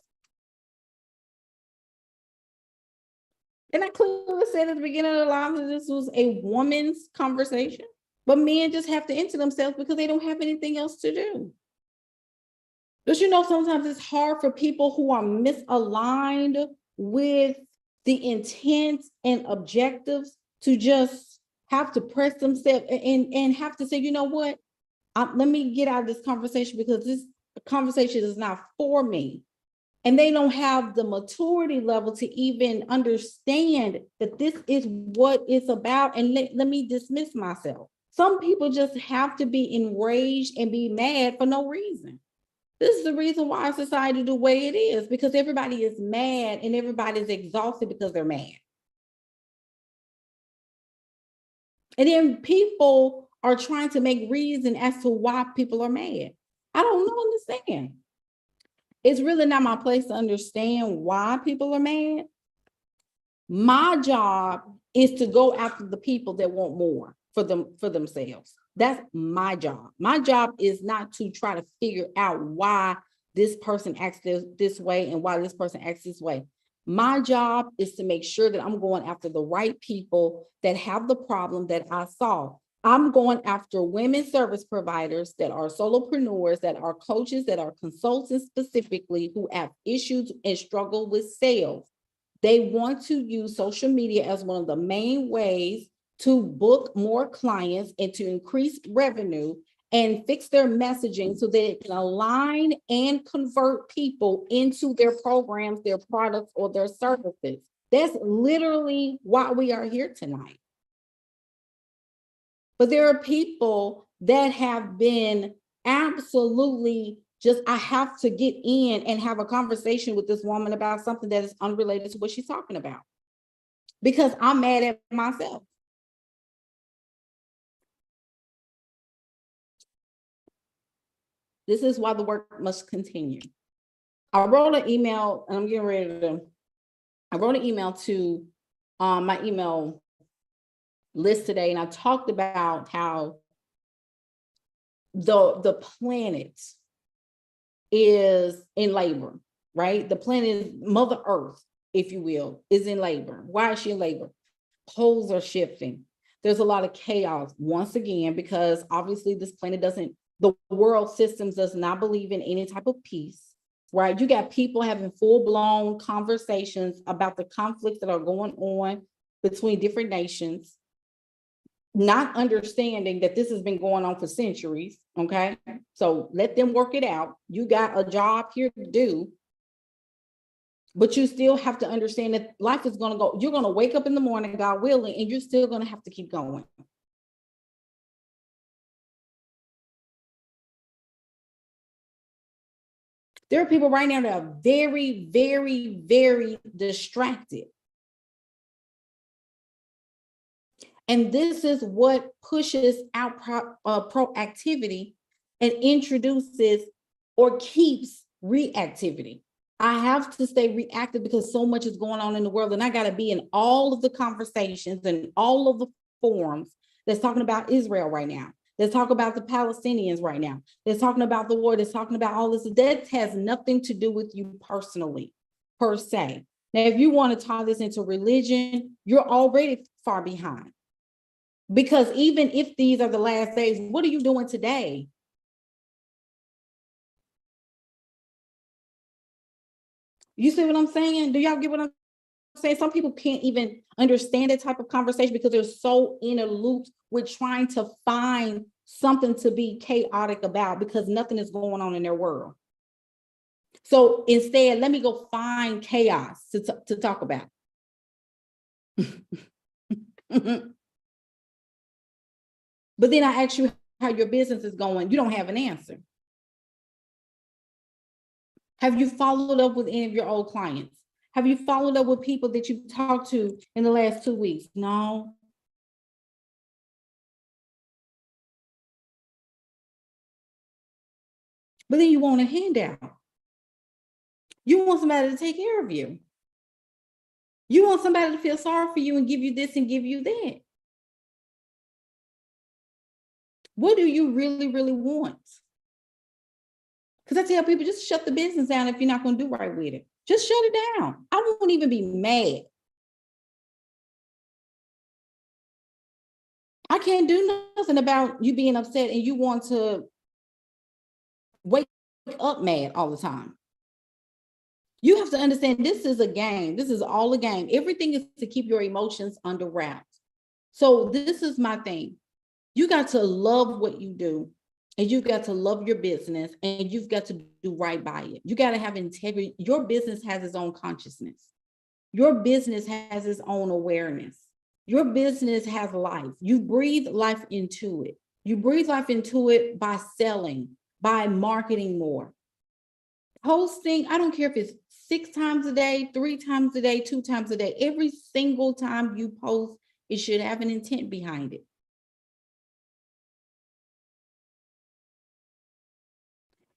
A: And I clearly said at the beginning of the live that this was a woman's conversation, but men just have to enter themselves because they don't have anything else to do. But sometimes it's hard for people who are misaligned with the intent and objectives to just have to press themselves and have to say, you know what, let me get out of this conversation because this conversation is not for me. And they don't have the maturity level to even understand that this is what it's about. And let me dismiss myself. Some people just have to be enraged and be mad for no reason. This is the reason why our society the way it is, because everybody is mad and everybody's exhausted because they're mad. And then people are trying to make reason as to why people are mad. I don't understand. It's really not my place to understand why people are mad. My job is to go after the people that want more for themselves. That's my job. My job is not to try to figure out why this person acts this way and why this person acts this way. My job is to make sure that I'm going after the right people that have the problem that I solve. I'm going after women service providers that are solopreneurs, that are coaches, that are consultants specifically, who have issues and struggle with sales. They want to use social media as one of the main ways to book more clients and to increase revenue and fix their messaging so that it can align and convert people into their programs, their products, or their services. That's literally why we are here tonight. But there are people that have been absolutely just, I have to get in and have a conversation with this woman about something that is unrelated to what she's talking about because I'm mad at myself. This is why the work must continue. I wrote an email, and I'm getting ready to, I wrote an email to my email list today, and I talked about how the planet is in labor, right? The planet, Mother Earth, if you will, is in labor. Why is she in labor? Poles are shifting. There's a lot of chaos once again, because obviously this planet the world systems does not believe in any type of peace, right? You got people having full-blown conversations about the conflicts that are going on between different nations, not understanding that this has been going on for centuries, okay? So let them work it out. You got a job here to do, but you still have to understand that life is gonna go, you're gonna wake up in the morning, God willing, and you're still gonna have to keep going. There are people right now that are very, very, very distracted. And this is what pushes out proactivity and introduces or keeps reactivity. I have to stay reactive because so much is going on in the world, and I got to be in all of the conversations and all of the forums that's talking about Israel right now. That's talking about the Palestinians right now. That's talking about the war. That's talking about all this. That has nothing to do with you personally, per se. Now, if you want to tie this into religion, you're already far behind. Because even if these are the last days, what are you doing today? You see what I'm saying? Do y'all get what I'm saying? Some people can't even understand that type of conversation because they're so in a loop with trying to find something to be chaotic about because nothing is going on in their world. So instead, let me go find chaos to talk about. But then I ask you how your business is going. You don't have an answer. Have you followed up with any of your old clients? Have you followed up with people that you've talked to in the last 2 weeks? No. But then you want a handout. You want somebody to take care of you. You want somebody to feel sorry for you and give you this and give you that. What do you really, really want? Because I tell people, just shut the business down if you're not going to do right with it. Just shut it down. I won't even be mad. I can't do nothing about you being upset and you want to wake up mad all the time. You have to understand this is a game. This is all a game. Everything is to keep your emotions under wraps. So this is my thing. You got to love what you do, and you've got to love your business, and you've got to do right by it. You got to have integrity. Your business has its own consciousness. Your business has its own awareness. Your business has life. You breathe life into it. You breathe life into it by selling, by marketing more. Posting, I don't care if it's 6 times a day, 3 times a day, 2 times a day. Every single time you post, it should have an intent behind it.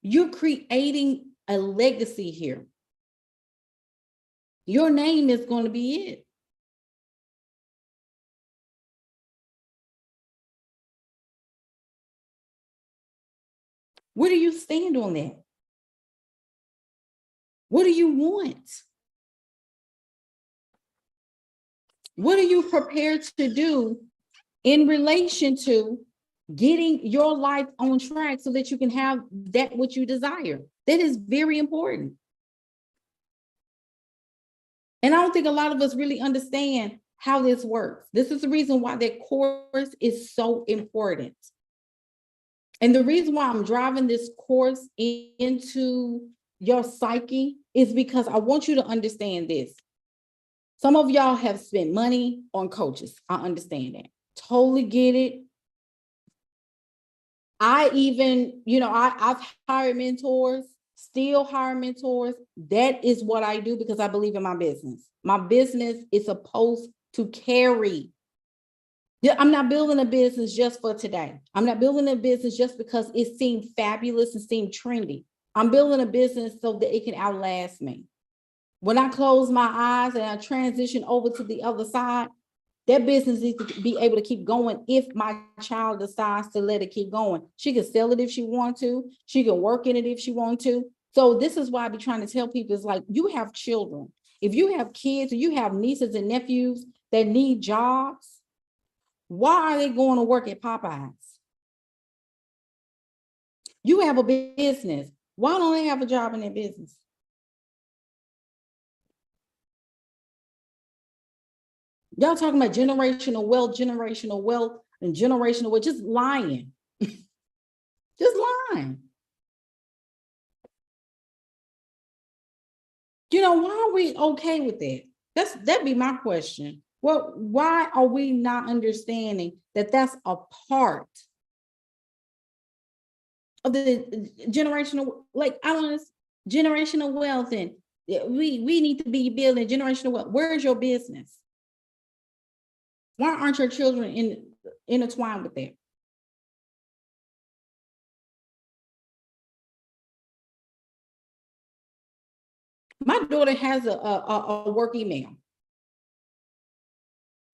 A: You're creating a legacy here. Your name is going to be it. Where do you stand on that? What do you want? What are you prepared to do in relation to getting your life on track so that you can have that what you desire? That is very important. And I don't think a lot of us really understand how this works. This is the reason why that course is so important. And the reason why I'm driving this course into your psyche is because I want you to understand this. Some of y'all have spent money on coaches. I understand that. Totally get it. I even, I've hired mentors, still hire mentors. That is what I do because I believe in my business. My business is supposed to carry. I'm not building a business just for today. I'm not building a business just because it seemed fabulous and seemed trendy. I'm building a business so that it can outlast me. When I close my eyes and I transition over to the other side, that business needs to be able to keep going if my child decides to let it keep going. She can sell it if she wants to. She can work in it if she wants to. So this is why I be trying to tell people, it's like, you have children. If you have kids or you have nieces and nephews that need jobs, why are they going to work at Popeyes? You have a business. Why don't they have a job in their business? Y'all talking about generational wealth, and generational wealth, just lying. Just lying. Why are we okay with that? That'd be my question. Well, why are we not understanding that that's a part of the generational, like, I don't know, generational wealth, and we need to be building generational wealth. Where's your business? Why aren't your children intertwined with that? My daughter has a work email.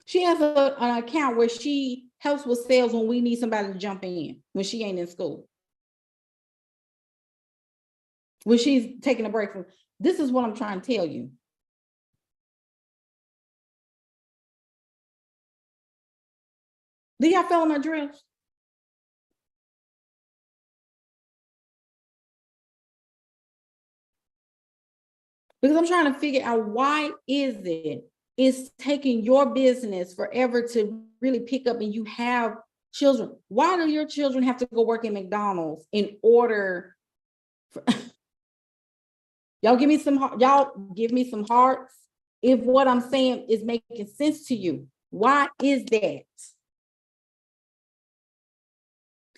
A: She has an account where she helps with sales when we need somebody to jump in when she ain't in school. When she's taking a break from, this is what I'm trying to tell you. Do y'all feel my drift? Because I'm trying to figure out why is it's taking your business forever to really pick up, and you have children. Why do your children have to go work at McDonald's in order for, y'all give me some hearts if what I'm saying is making sense to you. Why is that?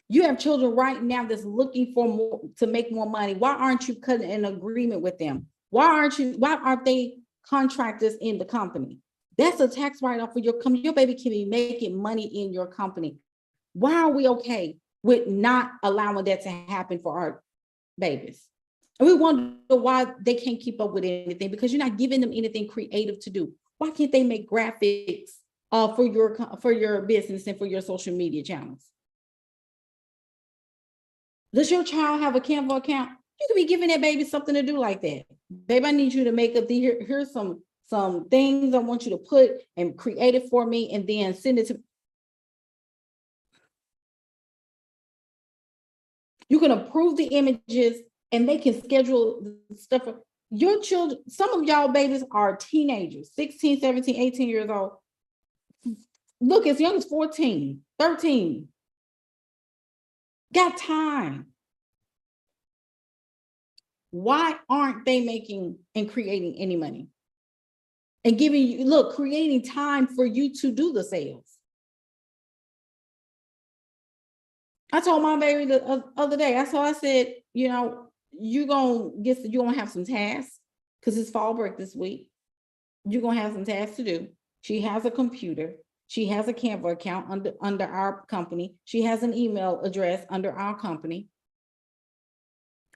A: You have children right now that's looking for more to make more money. Why aren't you cutting an agreement with them? Why aren't they contractors in the company? That's a tax write-off for your company. Your baby can be making money in your company. Why are we okay with not allowing that to happen for our babies? And we wonder why they can't keep up with anything, because you're not giving them anything creative to do. Why can't they make graphics for your business and for your social media channels? Does your child have a Canva account? You could be giving that baby something to do like that. Babe, I need you to make up here's some things I want you to put and create it for me, and then send it to. You can approve the images and they can schedule stuff. Your children, some of y'all babies are teenagers, 16, 17, 18 years old. Look, as young as 14, 13. Got time. Why aren't they making and creating any money? And giving you, creating time for you to do the sales. I told my baby the other day, I said, you're gonna have some tasks because it's fall break this week. You're gonna have some tasks to do. She has a computer. She has a Canva account under our company. She has an email address under our company.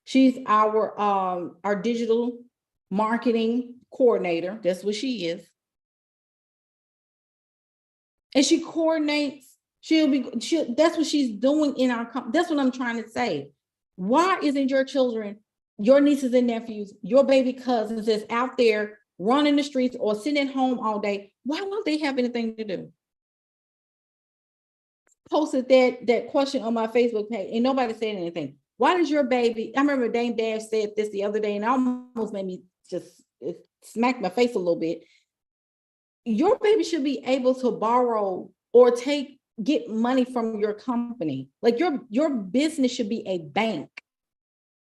A: She's our digital marketing coordinator. That's what she is. And she coordinates. That's what she's doing in our company. That's what I'm trying to say. Why isn't your children, your nieces and nephews, your baby cousins that's out there running the streets or sitting at home all day? Why don't they have anything to do? Posted that question on my Facebook page and nobody said anything. Why does your baby, I remember Dame Dash said this the other day and it almost made me just smack my face a little bit. Your baby should be able to borrow or get money from your company. Like your business should be a bank.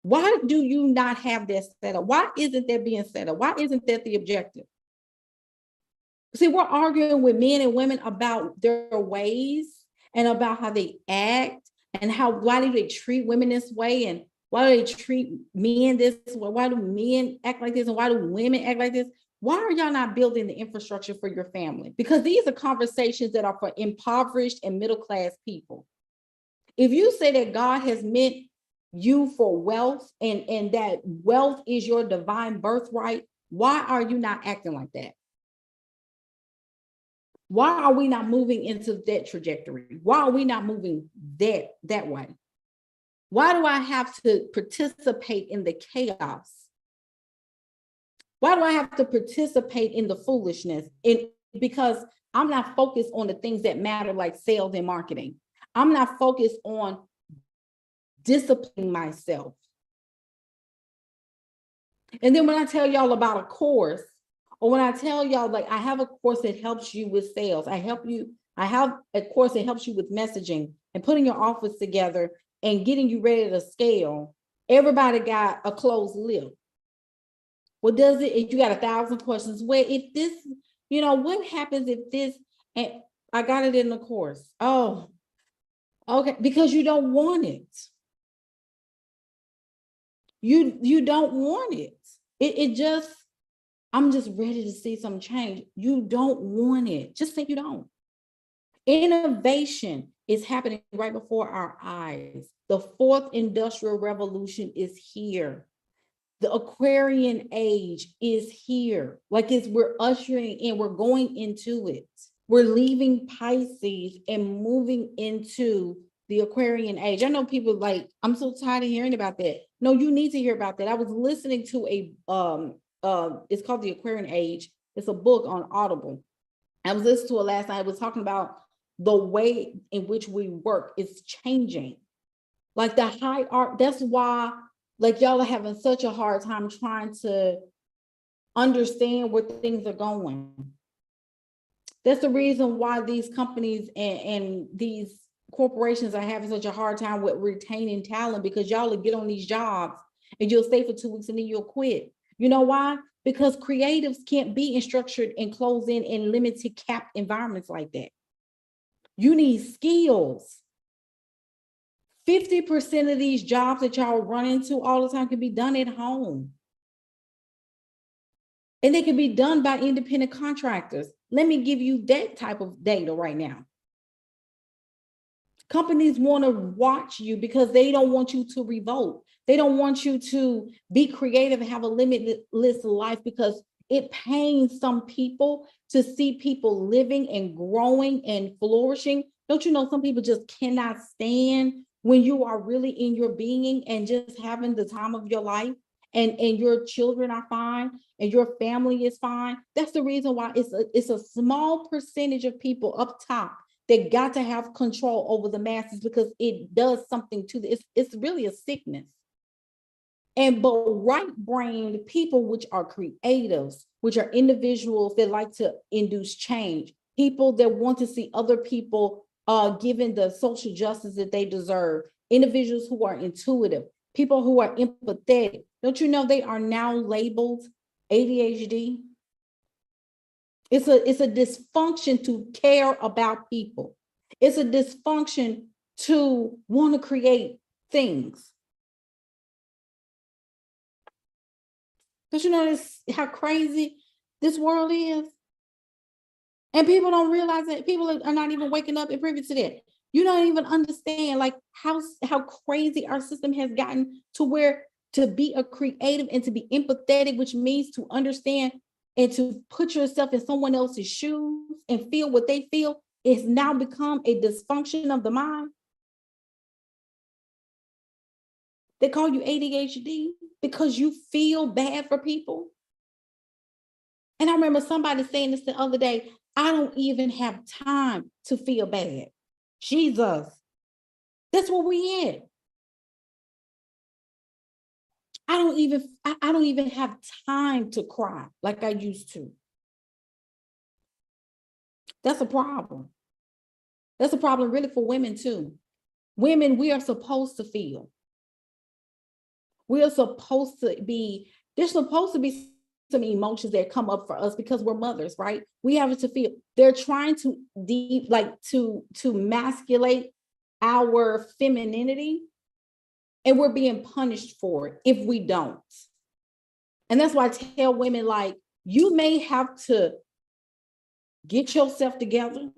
A: Why do you not have that set up? Why isn't that being set up? Why isn't that the objective? See, we're arguing with men and women about their ways and about how they act and why do they treat women this way, and why do they treat men this way? Why do men act like this and why do women act like this? Why are y'all not building the infrastructure for your family? Because these are conversations that are for impoverished and middle-class people. If you say that God has meant you for wealth and that wealth is your divine birthright, why are you not acting like that? Why are we not moving into that trajectory? Why are we not moving that way? Why do I have to participate in the chaos? Why do I have to participate in the foolishness? Because I'm not focused on the things that matter, like sales and marketing. I'm not focused on disciplining myself. And then when I tell y'all about a course, or when I tell y'all, like, I have a course that helps you with sales, I have a course that helps you with messaging and putting your office together and getting you ready to scale. Everybody got a closed lip. What does it? If you got 1,000 questions, where if this, what happens if this, and I got it in the course. Oh, okay, because you don't want it. You don't want it. It just, I'm just ready to see some change. You don't want it. Just say you don't. Innovation is happening right before our eyes. The fourth industrial revolution is here. The Aquarian age is here. Like we're ushering in, we're going into it. We're leaving Pisces and moving into the Aquarian age. I know people like, I'm so tired of hearing about that. No, you need to hear about that. I was listening to it's called The Aquarian Age. It's a book on Audible. I was listening to it last night. I was talking about the way in which we work is changing. Like the high art, that's why like y'all are having such a hard time trying to understand where things are going. That's the reason why these companies and these corporations are having such a hard time with retaining talent, because y'all will get on these jobs and you'll stay for 2 weeks and then you'll quit. You know why? Because creatives can't be in structured and closed in and limited cap environments like that. You need skills. 50% of these jobs that y'all run into all the time can be done at home. And they can be done by independent contractors. Let me give you that type of data right now. Companies want to watch you because they don't want you to revolt. They don't want you to be creative and have a limitless life, because it pains some people to see people living and growing and flourishing. Don't you know some people just cannot stand when you are really in your being and just having the time of your life, and your children are fine and your family is fine? That's the reason why it's a small percentage of people up top that got to have control over the masses, because it does something to it's really a sickness. But right-brained people, which are creatives, which are individuals that like to induce change, people that want to see other people given the social justice that they deserve, individuals who are intuitive, people who are empathetic. Don't you know they are now labeled ADHD? It's a dysfunction to care about people. It's a dysfunction to want to create things. Don't you know how crazy this world is? And people don't realize that. People are not even waking up and privy to that. You don't even understand like how crazy our system has gotten, to where to be a creative and to be empathetic, which means to understand and to put yourself in someone else's shoes and feel what they feel, is now become a dysfunction of the mind. They call you ADHD because you feel bad for people. And I remember somebody saying this the other day, I don't even have time to feel bad. Jesus, that's where we at. I don't even have time to cry like I used to. That's a problem. That's a problem really for women too. Women, we are supposed to feel. We are supposed to be, there's supposed to be some emotions that come up for us because we're mothers, right? We have to feel. They're trying to to masculate our femininity, and we're being punished for it if we don't. And that's why I tell women, like, you may have to get yourself together,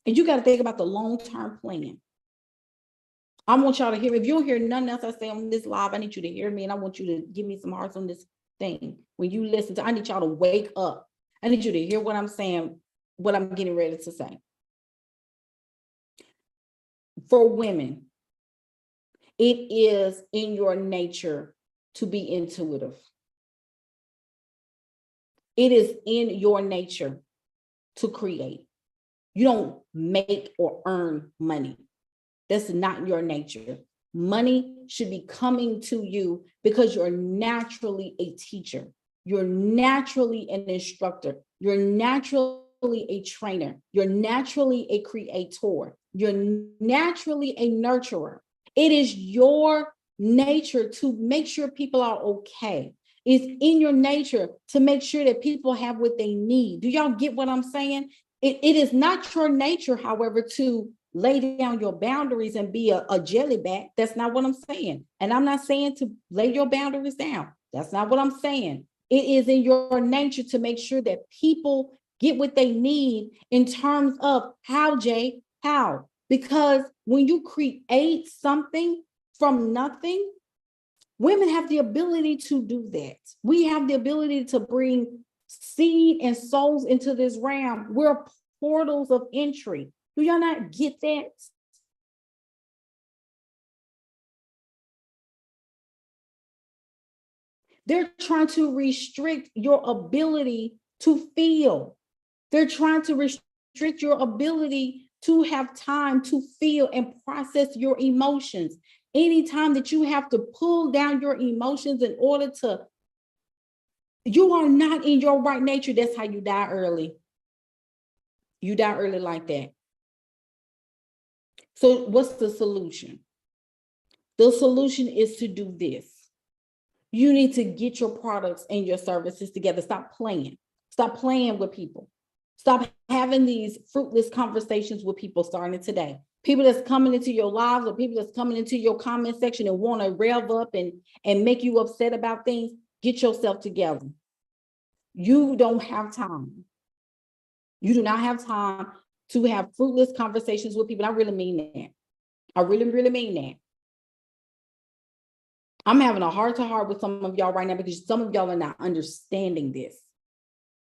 A: and you got to think about the long-term plan. I want y'all to hear, if you don't hear nothing else I say on this live, I need you to hear me, and I want you to give me some hearts on this thing. When you listen to, I need y'all to wake up. I need you to hear what I'm saying, what I'm getting ready to say. For women, it is in your nature to be intuitive. It is in your nature to create. You don't make or earn money. That's not your nature. Money should be coming to you because you're naturally a teacher. You're naturally an instructor. You're naturally a trainer. You're naturally a creator. You're naturally a nurturer. It is your nature to make sure people are okay. It's in your nature to make sure that people have what they need. Do y'all get what I'm saying? It is not your nature, however, to lay down your boundaries and be a jellyback. That's not what I'm saying. And I'm not saying to lay your boundaries down. That's not what I'm saying. It is in your nature to make sure that people get what they need in terms of how, Jay, how? Because when you create something from nothing, Women have the ability to do that. We have the ability to bring seed and souls into this realm. We're portals of entry. Do y'all not get that? They're trying to restrict your ability to feel. They're trying to restrict your ability to have time to feel and process your emotions. Anytime that you have to pull down your emotions in order to, you are not in your right nature. That's how you die early. You die early like that. So what's the solution? The solution is to do this. You need to get your products and your services together. Stop playing. Stop playing with people. Stop having these fruitless conversations with people starting today. People that's coming into your lives or people that's coming into your comment section and want to rev up and make you upset about things. Get yourself together. You don't have time. You do not have time to have fruitless conversations with people. I really mean that. I really, really mean that. I'm having a heart-to-heart with some of y'all right now because some of y'all are not understanding this.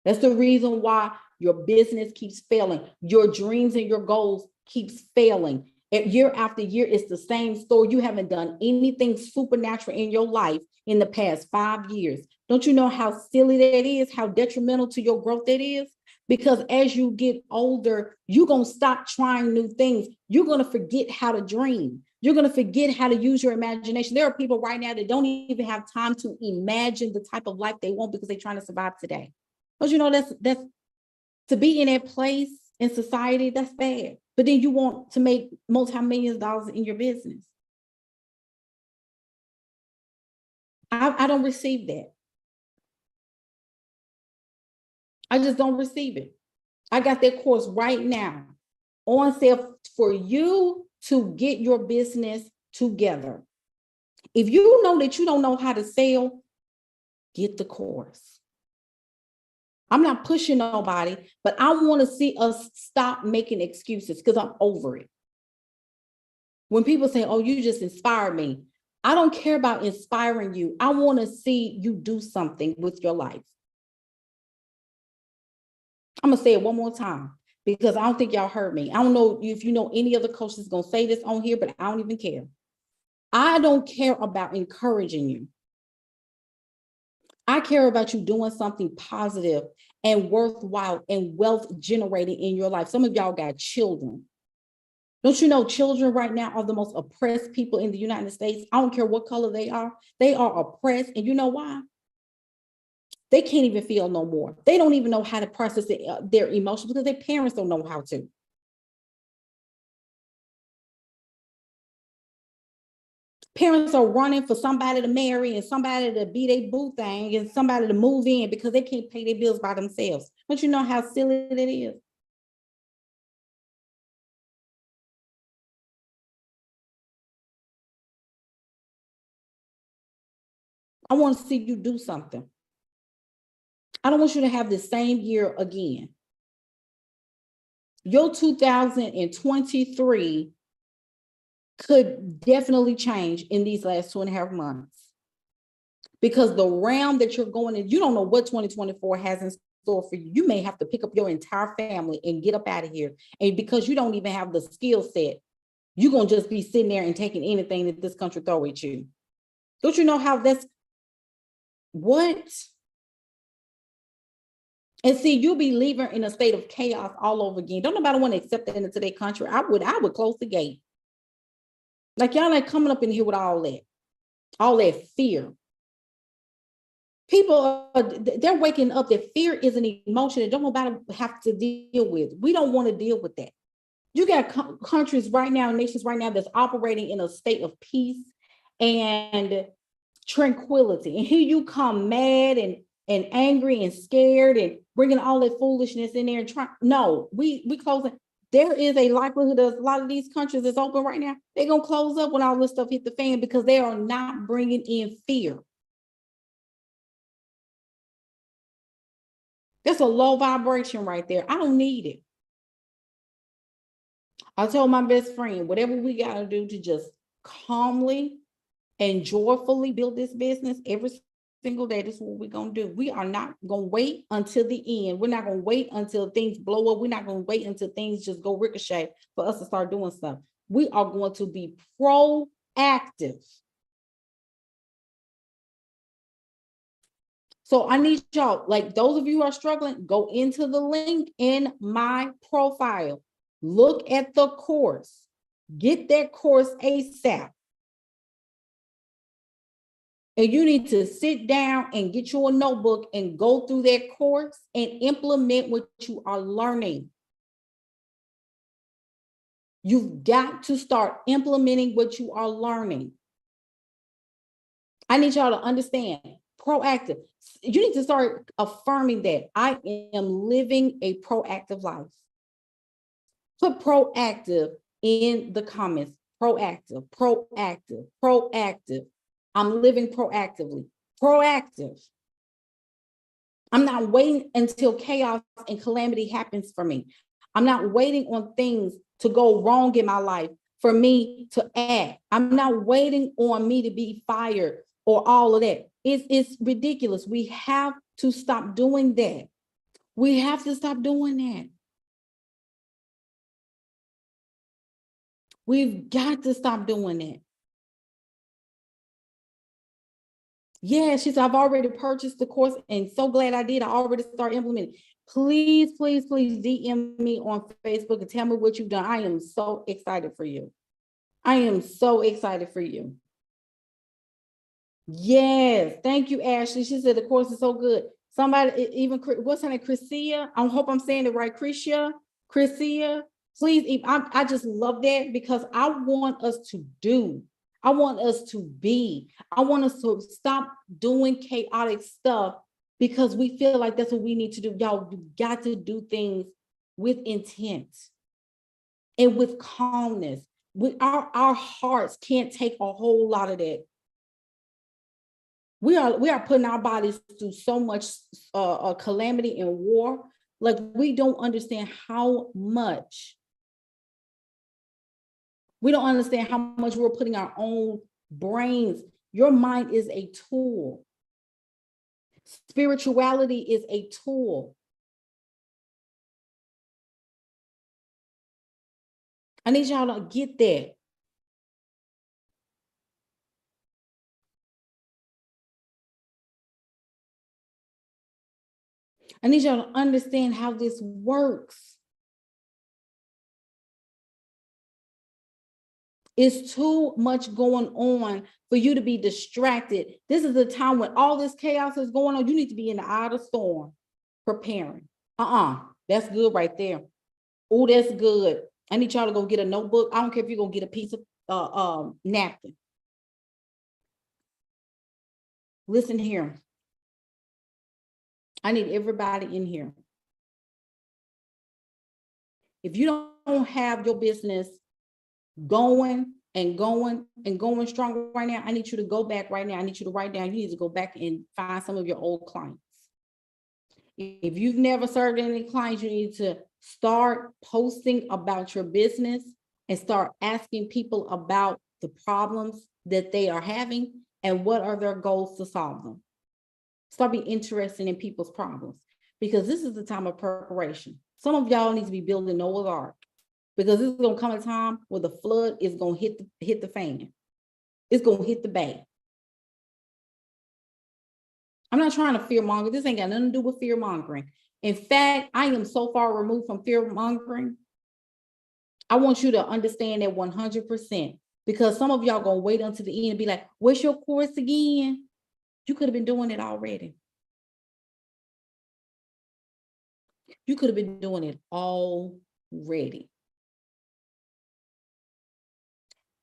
A: That's the reason why your business keeps failing. Your dreams and your goals keeps failing. Year after year, it's the same story. You haven't done anything supernatural in your life in the past 5 years. Don't you know how silly that is? How detrimental to your growth that is? Because as you get older, you're going to stop trying new things. You're going to forget how to dream. You're going to forget how to use your imagination. There are people right now that don't even have time to imagine the type of life they want because they're trying to survive today. But you know, that's to be in that place in society, that's bad. But then you want to make multi-millions of dollars in your business. I don't receive that. I just don't receive it. I got that course right now on sale for you to get your business together. If you know that you don't know how to sell, get the course. I'm not pushing nobody, but I want to see us stop making excuses because I'm over it. When people say, oh, you just inspired me, I don't care about inspiring you. I want to see you do something with your life. I'm going to say it one more time because I don't think y'all heard me. I don't know if you know any other coach that's going to say this on here, but I don't even care. I don't care about encouraging you. I care about you doing something positive and worthwhile and wealth generating in your life. Some of y'all got children. Don't you know children right now are the most oppressed people in the United States? I don't care what color they are oppressed. And you know why? They can't even feel no more. They don't even know how to process their emotions because their parents don't know how to. Parents are running for somebody to marry and somebody to be their boo thing and somebody to move in because they can't pay their bills by themselves. Don't you know how silly that is? I want to see you do something. I don't want you to have the same year again. Your 2023 could definitely change in these last 2.5 months because the realm that you're going in, you don't know what 2024 has in store for you. You may have to pick up your entire family and get up out of here. And because you don't even have the skill set, you're going to just be sitting there and taking anything that this country throw at you. Don't you know how that's what? And see, you'll be leaving in a state of chaos all over again. Don't nobody want to accept that into their country. I would close the gate. Like y'all ain't coming up in here with all that fear. People they're waking up that fear is an emotion that don't nobody have to deal with. We don't want to deal with that. You got countries right now, nations right now that's operating in a state of peace and tranquility. And here you come mad and angry and scared and bringing all that foolishness in there and trying. No, we closing. There is a likelihood that a lot of these countries that's open right now, they're going to close up when all this stuff hit the fan because they are not bringing in fear. That's a low vibration right there. I don't need it. I told my best friend, whatever we got to do to just calmly and joyfully build this business every single day. This is what we're going to do. We are not going to wait until the end. We're not going to wait until things blow up. We're not going to wait until things just go ricochet for us to start doing stuff. We are going to be proactive. So I need y'all, like those of you who are struggling, go into the link in my profile. Look at the course. Get that course ASAP. And you need to sit down and get you a notebook and go through that course and implement what you are learning. You've got to start implementing what you are learning. I need y'all to understand, proactive. You need to start affirming that I am living a proactive life. Put proactive in the comments. Proactive, proactive, proactive. I'm living proactively. Proactive. I'm not waiting until chaos and calamity happens for me. I'm not waiting on things to go wrong in my life for me to act. I'm not waiting on me to be fired or all of that. It's ridiculous. We have to stop doing that. We have to stop doing that. We've got to stop doing that. Yeah, she said, I've already purchased the course and so glad I did. I already started implementing. Please, please, please DM me on Facebook and tell me what you've done. I am so excited for you. I am so excited for you. Yes, thank you, Ashley. She said the course is so good. Somebody, even, what's her name, Chrisia? I hope I'm saying it right, Chrisia. Please, I just love that because I want us to do. I want us to be. I want us to stop doing chaotic stuff because we feel like that's what we need to do. Y'all, you got to do things with intent and with calmness. Our hearts can't take a whole lot of that. We are putting our bodies through so much calamity and war. Like we don't understand how much. We don't understand how much we're putting our own brains. Your mind is a tool. Spirituality is a tool. I need y'all to get that. I need y'all to understand how this works. It's too much going on for you to be distracted. This is the time when all this chaos is going on. You need to be in the eye of the storm, preparing. That's good right there. Oh, that's good. I need y'all to go get a notebook. I don't care if you're gonna get a piece of napkin. Listen here. I need everybody in here. If you don't have your business going and going and going strong right now, I need you to go back right now. I need you to write down. You need to go back and find some of your old clients. If you've never served any clients, you need to start posting about your business and start asking people about the problems that they are having and what are their goals to solve them. Start being interested in people's problems because this is the time of preparation. Some of y'all need to be building Noah's Ark because this is going to come a time where the flood is going to hit the fan. It's going to hit the bay. I'm not trying to fear monger. This ain't got nothing to do with fear mongering. In fact, I am so far removed from fear mongering. I want you to understand that 100% because some of y'all going to wait until the end and be like, what's your course again? You could have been doing it already. You could have been doing it already.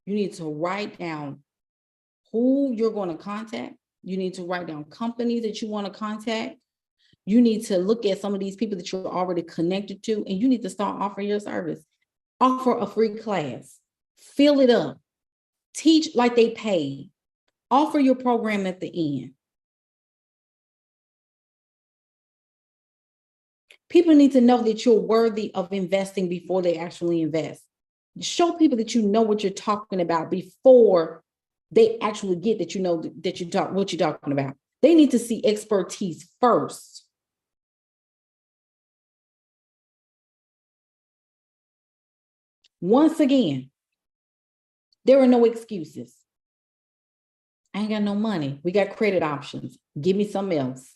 A: You need to write down who you're going to contact. You need to write down companies that you want to contact. You need to look at some of these people that you're already connected to, and you need to start offering your service. Offer a free class. Fill it up. Teach like they pay. Offer your program at the end. People need to know that you're worthy of investing before they actually invest. Show people that you know what you're talking about before they actually get that you know that you talk what you're talking about. They need to see expertise first. Once again, there are no excuses. I ain't got no money. We got credit options. Give me something else.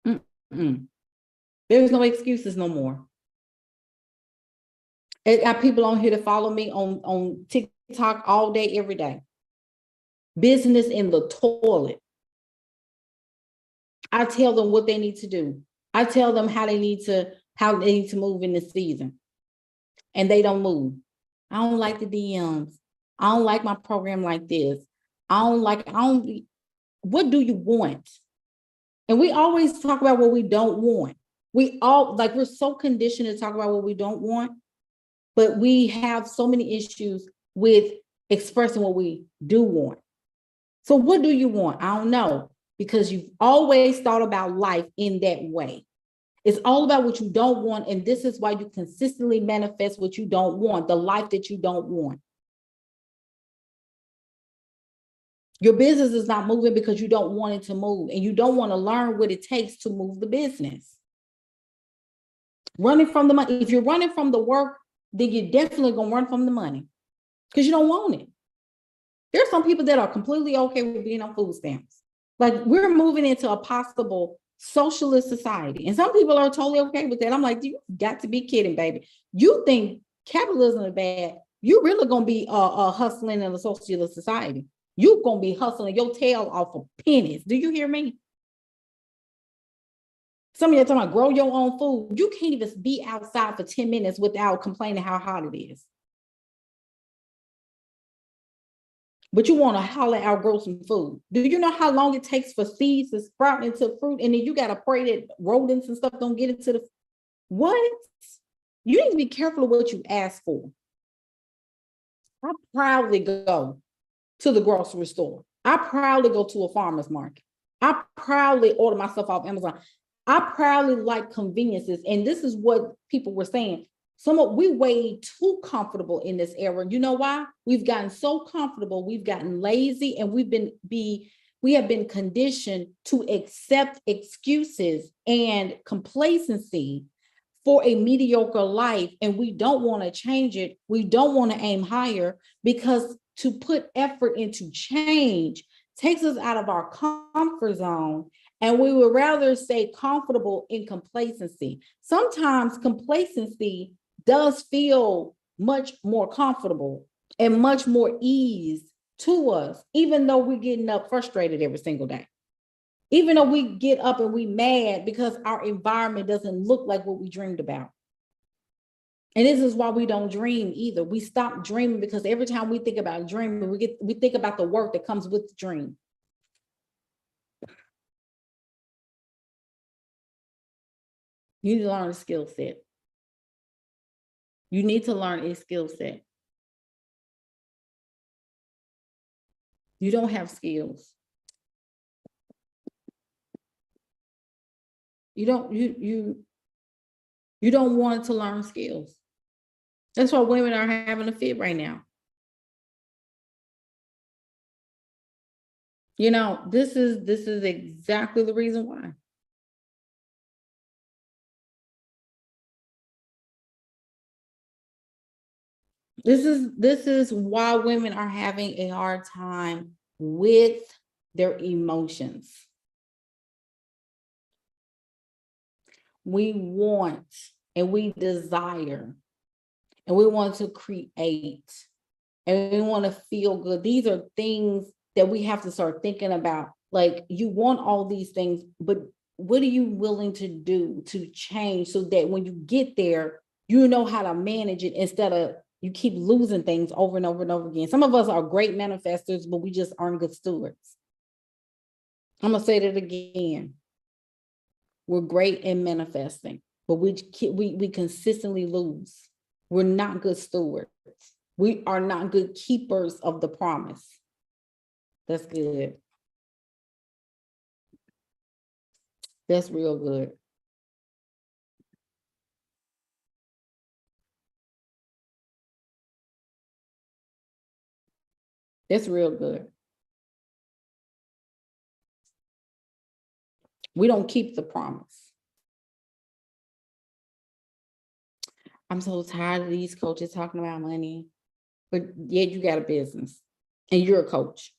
A: Mm-mm. There's no excuses no more. I got people on here to follow me on TikTok all day, every day. Business in the toilet. I tell them what they need to do. I tell them how they need to move in this season. And they don't move. I don't like the DMs. I don't like my program like this. What do you want? And we always talk about what we don't want. We're so conditioned to talk about what we don't want, but we have so many issues with expressing what we do want. So what do you want? I don't know, because you've always thought about life in that way. It's all about what you don't want. And this is why you consistently manifest what you don't want, the life that you don't want. Your business is not moving because you don't want it to move, and you don't want to learn what it takes to move the business. Running from the money. If you're running from the work, then you're definitely going to run from the money because you don't want it. There are some people that are completely okay with being on food stamps. Like, we're moving into a possible socialist society. And some people are totally okay with that. I'm like, you got to be kidding, baby. You think capitalism is bad. You're really going to be hustling in a socialist society. You're going to be hustling your tail off of pennies. Do you hear me? Some of you are talking about grow your own food. You can't even be outside for 10 minutes without complaining how hot it is. But you want to holler out, grow some food. Do you know how long it takes for seeds to sprout into fruit? And then you got to pray that rodents and stuff don't get into the, what? You need to be careful of what you ask for. I proudly go to the grocery store. I proudly go to a farmer's market. I proudly order my stuff off Amazon. I proudly like conveniences. And this is what people were saying. We way too comfortable in this era. You know why? We've gotten so comfortable, we've gotten lazy, and we have been conditioned to accept excuses and complacency for a mediocre life. And we don't want to change it. We don't want to aim higher, because to put effort into change takes us out of our comfort zone. And we would rather stay comfortable in complacency. Sometimes complacency does feel much more comfortable and much more ease to us, even though we're getting up frustrated every single day. Even though we get up and we mad because our environment doesn't look like what we dreamed about. And this is why we don't dream either. We stop dreaming because every time we think about dreaming, we think about the work that comes with the dream. You need to learn a skill set. You need to learn a skill set. You don't have skills. You don't want to learn skills. That's why women are having a fit right now. You know, this is exactly the reason why. This is why women are having a hard time with their emotions. We want and we desire and we want to create and we want to feel good. These are things that we have to start thinking about. Like, you want all these things, but what are you willing to do to change so that when you get there, you know how to manage it instead of you keep losing things over and over and over again. Some of us are great manifestors, but we just aren't good stewards. I'm going to say that again. We're great in manifesting, but we consistently lose. We're not good stewards. We are not good keepers of the promise. That's good. That's real good. That's real good. We don't keep the promise. I'm so tired of these coaches talking about money, but yet you got a business and you're a coach.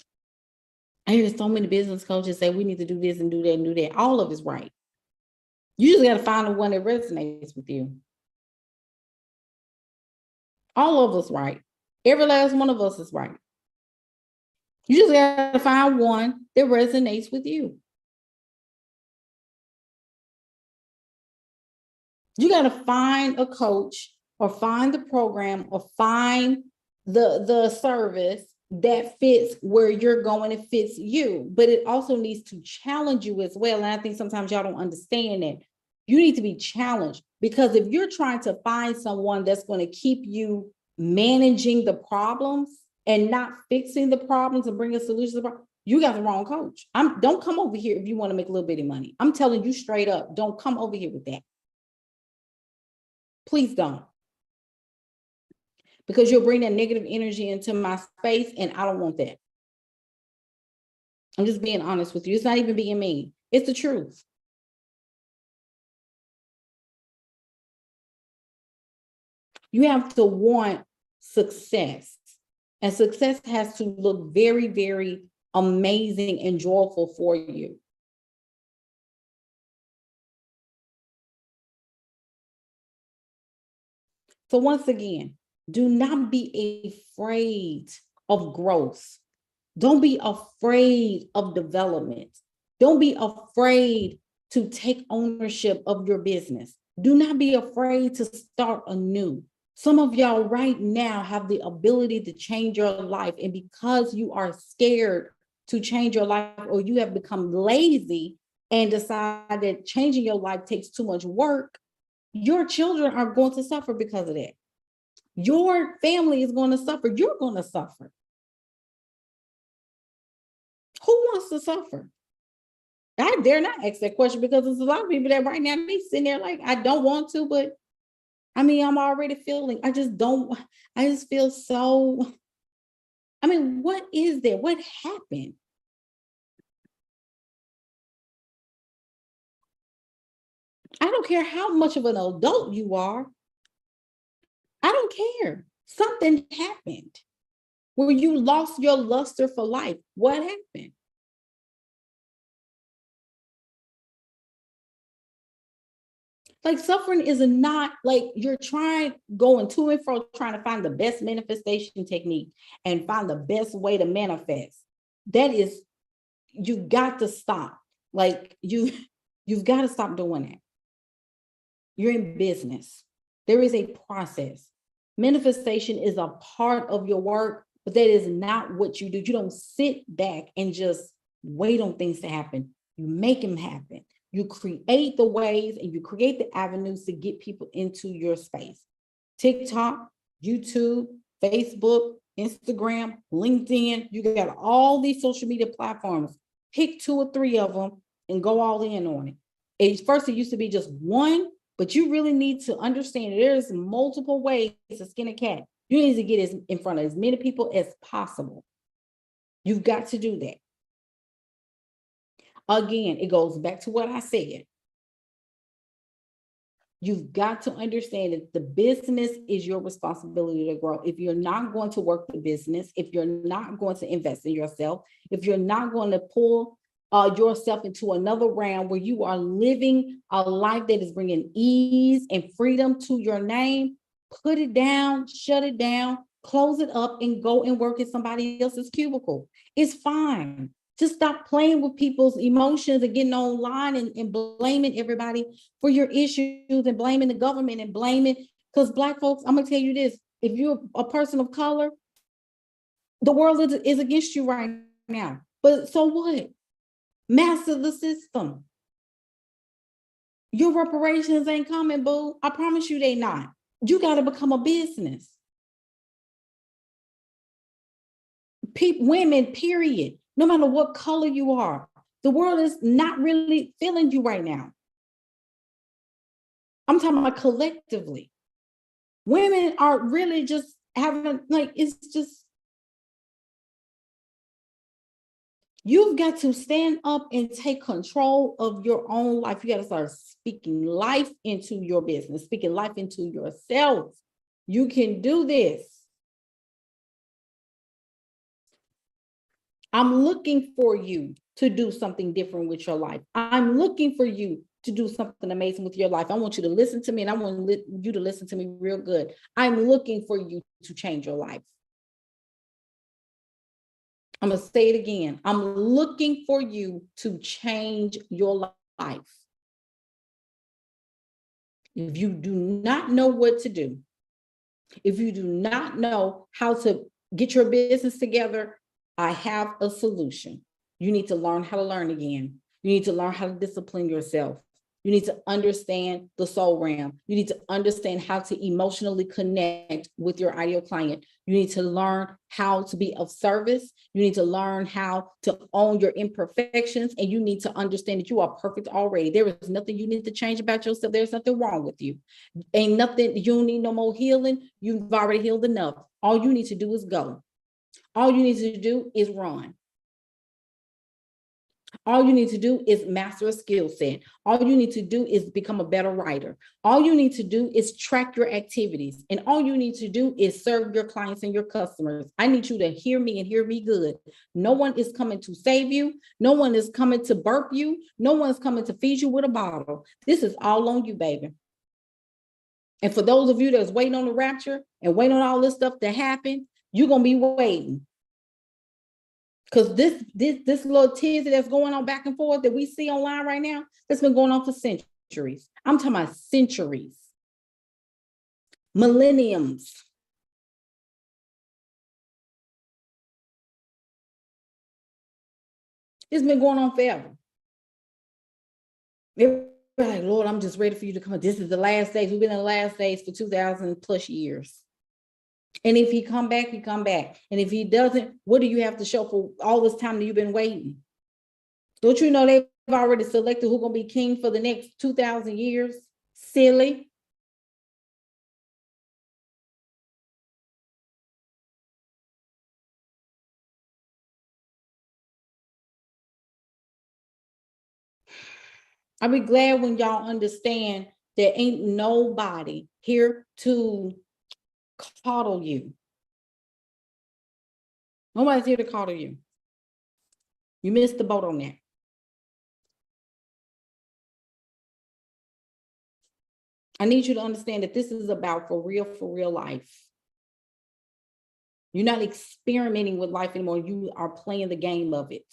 A: I hear so many business coaches say we need to do this and do that and do that. All of it's right. You just got to find the one that resonates with you. All of us right. Every last one of us is right. You just got to find one that resonates with you. You got to find a coach or find the program or find the service that fits where you're going, it fits you, but it also needs to challenge you as well. And I think sometimes y'all don't understand that. You need to be challenged, because if you're trying to find someone that's going to keep you managing the problems and not fixing the problems and bring a solution to the problem, you got the wrong coach. Don't come over here if you want to make a little bit of money. I'm telling you straight up, don't come over here with that. Please don't. Because you'll bring that negative energy into my space, and I don't want that. I'm just being honest with you. It's not even being mean. It's the truth. You have to want success. And success has to look very, very amazing and joyful for you. So once again, do not be afraid of growth. Don't be afraid of development. Don't be afraid to take ownership of your business. Do not be afraid to start anew. Some of y'all right now have the ability to change your life. And because you are scared to change your life, or you have become lazy and decide that changing your life takes too much work, your children are going to suffer because of that. Your family is going to suffer. You're going to suffer. Who wants to suffer? I dare not ask that question, because there's a lot of people that right now they sitting there like, I don't want to, but I mean, I'm already feeling, I just feel so, I mean, what is there? What happened? I don't care how much of an adult you are. I don't care. Something happened where you lost your luster for life. What happened? Like, suffering is not like you're going to and fro, trying to find the best manifestation technique and find the best way to manifest. That is, you got to stop. Like, you've got to stop doing that. You're in business. There is a process. Manifestation is a part of your work, but that is not what you do. You don't sit back and just wait on things to happen. You make them happen. You create the ways and you create the avenues to get people into your space. TikTok, YouTube, Facebook, Instagram, LinkedIn. You got all these social media platforms. Pick 2 or 3 of them and go all in on it. First, it used to be just one, but you really need to understand there's multiple ways to skin a cat. You need to get in front of as many people as possible. You've got to do that. Again, it goes back to what I said. You've got to understand that the business is your responsibility to grow. If you're not going to work the business, if you're not going to invest in yourself, if you're not going to pull yourself into another round where you are living a life that is bringing ease and freedom to your name, put it down, shut it down, close it up, and go and work at somebody else's cubicle. It's fine. Just stop playing with people's emotions and getting online and blaming everybody for your issues and blaming the government and blaming, because Black folks, I'm gonna tell you this, if you're a person of color, the world is against you right now. But so what? Master the system. Your reparations ain't coming, boo. I promise you they not. You got to become a business. Women, period. No matter what color you are, the world is not really feeling you right now. I'm talking about collectively. Women are really just having, like, it's just, You've got to stand up and take control of your own life. You got to start speaking life into your business, speaking life into yourself. You can do this. I'm looking for you to do something different with your life. I'm looking for you to do something amazing with your life. I want you to listen to me, and I want you to listen to me real good. I'm looking for you to change your life. I'm going to say it again. I'm looking for you to change your life. If you do not know what to do, if you do not know how to get your business together, I have a solution. You need to learn how to learn again. You need to learn how to discipline yourself. You need to understand the soul realm. You need to understand how to emotionally connect with your ideal client. You need to learn how to be of service. You need to learn how to own your imperfections. And you need to understand that you are perfect already. There is nothing you need to change about yourself. There's nothing wrong with you. Ain't nothing, you don't need no more healing. You've already healed enough. All you need to do is go. All you need to do is run. All you need to do is master a skill set. All you need to do is become a better writer. All you need to do is track your activities. And all you need to do is serve your clients and your customers. I need you to hear me and hear me good. No one is coming to save you. No one is coming to burp you. No one is coming to feed you with a bottle. This is all on you, baby. And for those of you that's waiting on the rapture and waiting on all this stuff to happen, you're going to be waiting. Because this little tizzy that's going on back and forth that we see online right now, that's been going on for centuries. I'm talking about centuries, millenniums. It's been going on forever. Everybody's like, Lord, I'm just ready for you to come. This is the last days. We've been in the last days for 2,000 plus years. And if he come back, he come back. And if he doesn't, what do you have to show for all this time that you've been waiting? Don't you know they've already selected who's going to be king for the next 2,000 years? Silly. I'll be glad when y'all understand there ain't nobody here to coddle you. Nobody's here to coddle you. You missed the boat on that. I need you to understand that this is about for real life. You're not experimenting with life anymore. You are playing the game of it.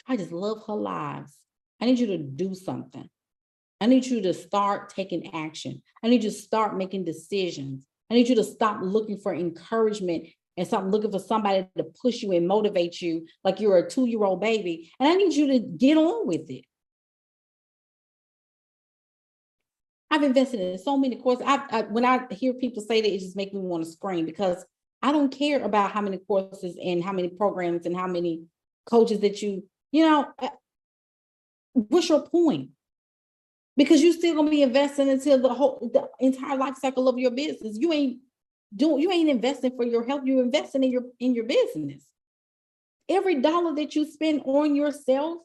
A: I just love her lives. I need you to do something. I need you to start taking action. I need you to start making decisions. I need you to stop looking for encouragement and stop looking for somebody to push you and motivate you like you're a 2-year-old baby. And I need you to get on with it. I've invested in so many courses. When I hear people say that, it just makes me want to scream because I don't care about how many courses and how many programs and how many coaches that what's your point? Because you're still gonna be investing until the entire life cycle of your business. You ain't investing for your health. You're investing in your business. Every dollar that you spend on yourself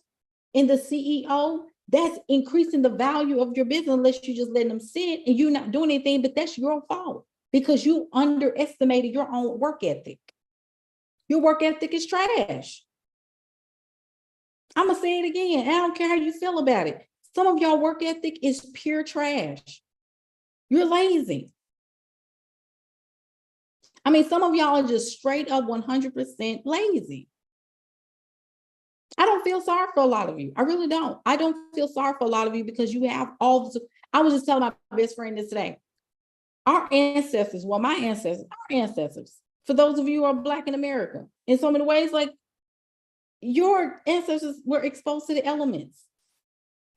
A: in the CEO, that's increasing the value of your business unless you just letting them sit and you're not doing anything, but that's your fault because you underestimated your own work ethic. Your work ethic is trash. I'm gonna say it again. I don't care how you feel about it. Some of y'all work ethic is pure trash. You're lazy. I mean, some of y'all are just straight up 100% lazy. I don't feel sorry for a lot of you. I really don't. I don't feel sorry for a lot of you because you have all the, I was just telling my best friend this today. Our ancestors, well, my ancestors, our ancestors, for those of you who are Black in America, in so many ways, like your ancestors were exposed to the elements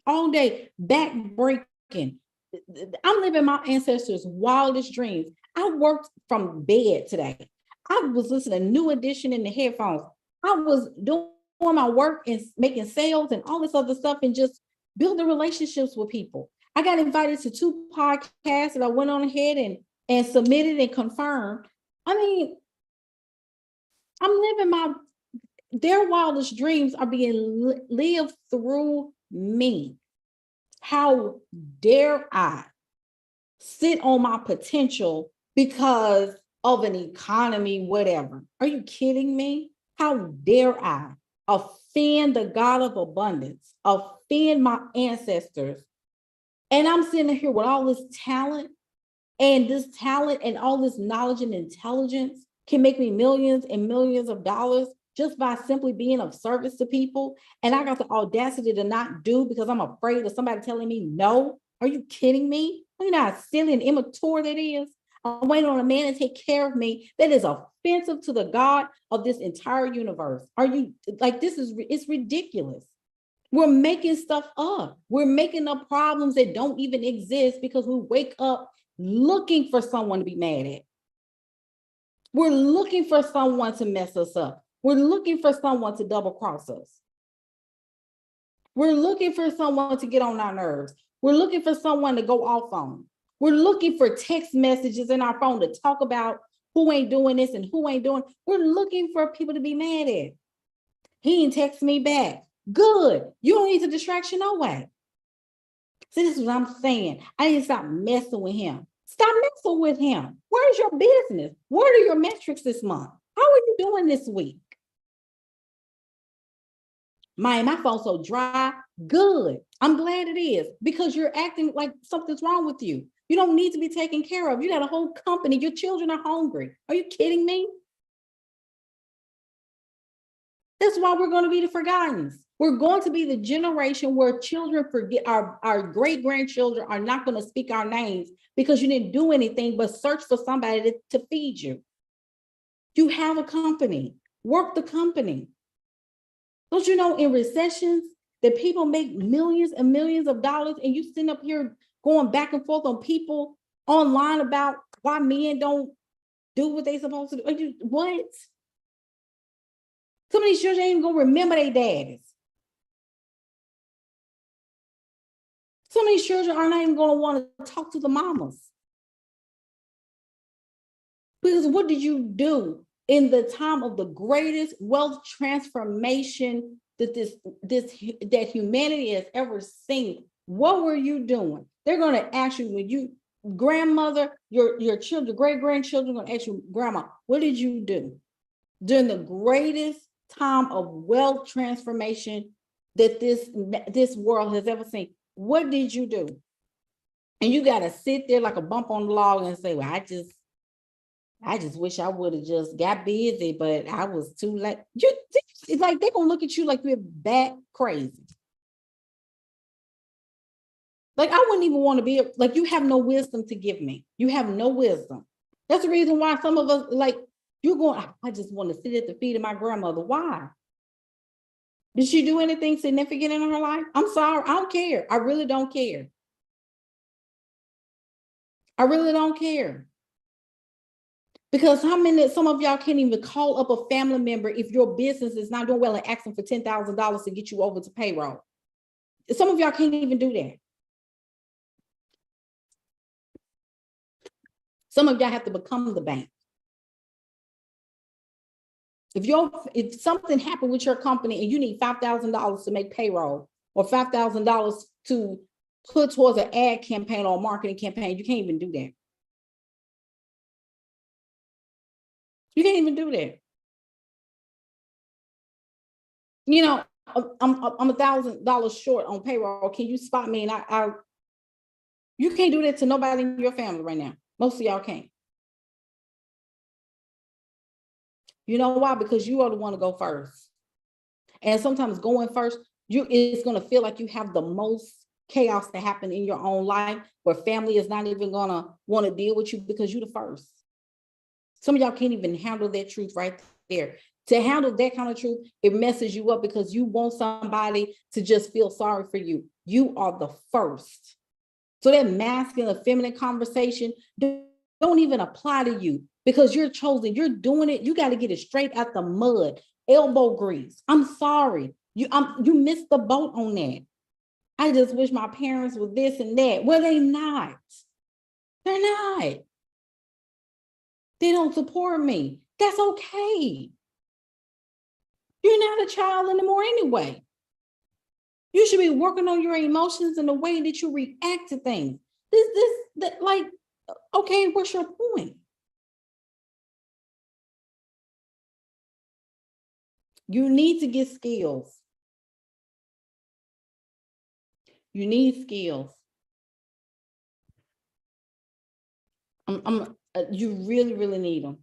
A: all day, back breaking. I'm living my ancestors' wildest dreams. I worked from bed today. I was listening to New Edition in the headphones. I was doing my work and making sales and all this other stuff and just building relationships with people. I got invited to 2 podcasts that I went on ahead and submitted and confirmed. I mean, I'm living their wildest dreams are being lived through me. How dare I sit on my potential because of an economy, whatever? Are you kidding me? How dare I offend the God of abundance, offend my ancestors? And I'm sitting here with all this talent, and all this knowledge and intelligence can make me millions and millions of dollars just by simply being of service to people. And I got the audacity to not do because I'm afraid of somebody telling me no. Are you kidding me? You know how silly and immature that is? I'm waiting on a man to take care of me. That is offensive to the God of this entire universe. Are you like, it's ridiculous. We're making stuff up. We're making up problems that don't even exist because we wake up looking for someone to be mad at. We're looking for someone to mess us up. We're looking for someone to double cross us. We're looking for someone to get on our nerves. We're looking for someone to go off on. We're looking for text messages in our phone to talk about who ain't doing this and who ain't doing. We're looking for people to be mad at. He didn't text me back. Good. You don't need the distraction no way. See, this is what I'm saying. I need to stop messing with him. Stop messing with him. Where's your business? What are your metrics this month? How are you doing this week? My phone's so dry. Good. I'm glad it is because you're acting like something's wrong with you. You don't need to be taken care of. You got a whole company. Your children are hungry. Are you kidding me? That's why we're going to be the forgotten. We're going to be the generation where children forget, our great-grandchildren are not going to speak our names because you didn't do anything but search for somebody to feed you. You have a company. Work the company. Don't you know in recessions that people make millions and millions of dollars and you sitting up here going back and forth on people online about why men don't do what they supposed to do? What? Some of these children ain't even gonna remember their daddies. Some of these children are not even gonna want to talk to the mamas. Because what did you do in the time of the greatest wealth transformation that humanity has ever seen? What were you doing? They're gonna ask you when you grandmother, your children, great-grandchildren gonna ask you, grandma, what did you do during the greatest time of wealth transformation that this world has ever seen? What did you do? And you got to sit there like a bump on the log and say, well, I just wish I would have just got busy, but I was too late. It's like they're going to look at you like you're that crazy. Like, I wouldn't even want to be, like, you have no wisdom to give me. You have no wisdom. That's the reason why some of us, like, you're going, I just want to sit at the feet of my grandmother. Why? Did she do anything significant in her life? I'm sorry. I don't care. I really don't care. I really don't care. Because some of y'all can't even call up a family member if your business is not doing well and ask them for $10,000 to get you over to payroll. Some of y'all can't even do that. Some of y'all have to become the bank. If something happened with your company and you need $5,000 to make payroll or $5,000 to put towards an ad campaign or a marketing campaign, you can't even do that. You can't even do that. You know, I'm $1,000 short on payroll. Can you spot me? And you can't do that to nobody in your family right now. Most of y'all can't. You know why? Because you are the one to go first. And sometimes going first, it's going to feel like you have the most chaos that happen in your own life where family is not even going to want to deal with you because you're the first. Some of y'all can't even handle that truth right there. To handle that kind of truth, it messes you up because you want somebody to just feel sorry for you. You are the first. So that masculine and feminine conversation don't even apply to you because you're chosen. You're doing it. You got to get it straight out the mud. Elbow grease. I'm sorry. You missed the boat on that. I just wish my parents were this and that. Well, they're not. They're not. They don't support me. That's okay. You're not a child anymore anyway. You should be working on your emotions and the way that you react to things. Like, okay, what's your point? You need to get skills. You need skills. You really, really need them.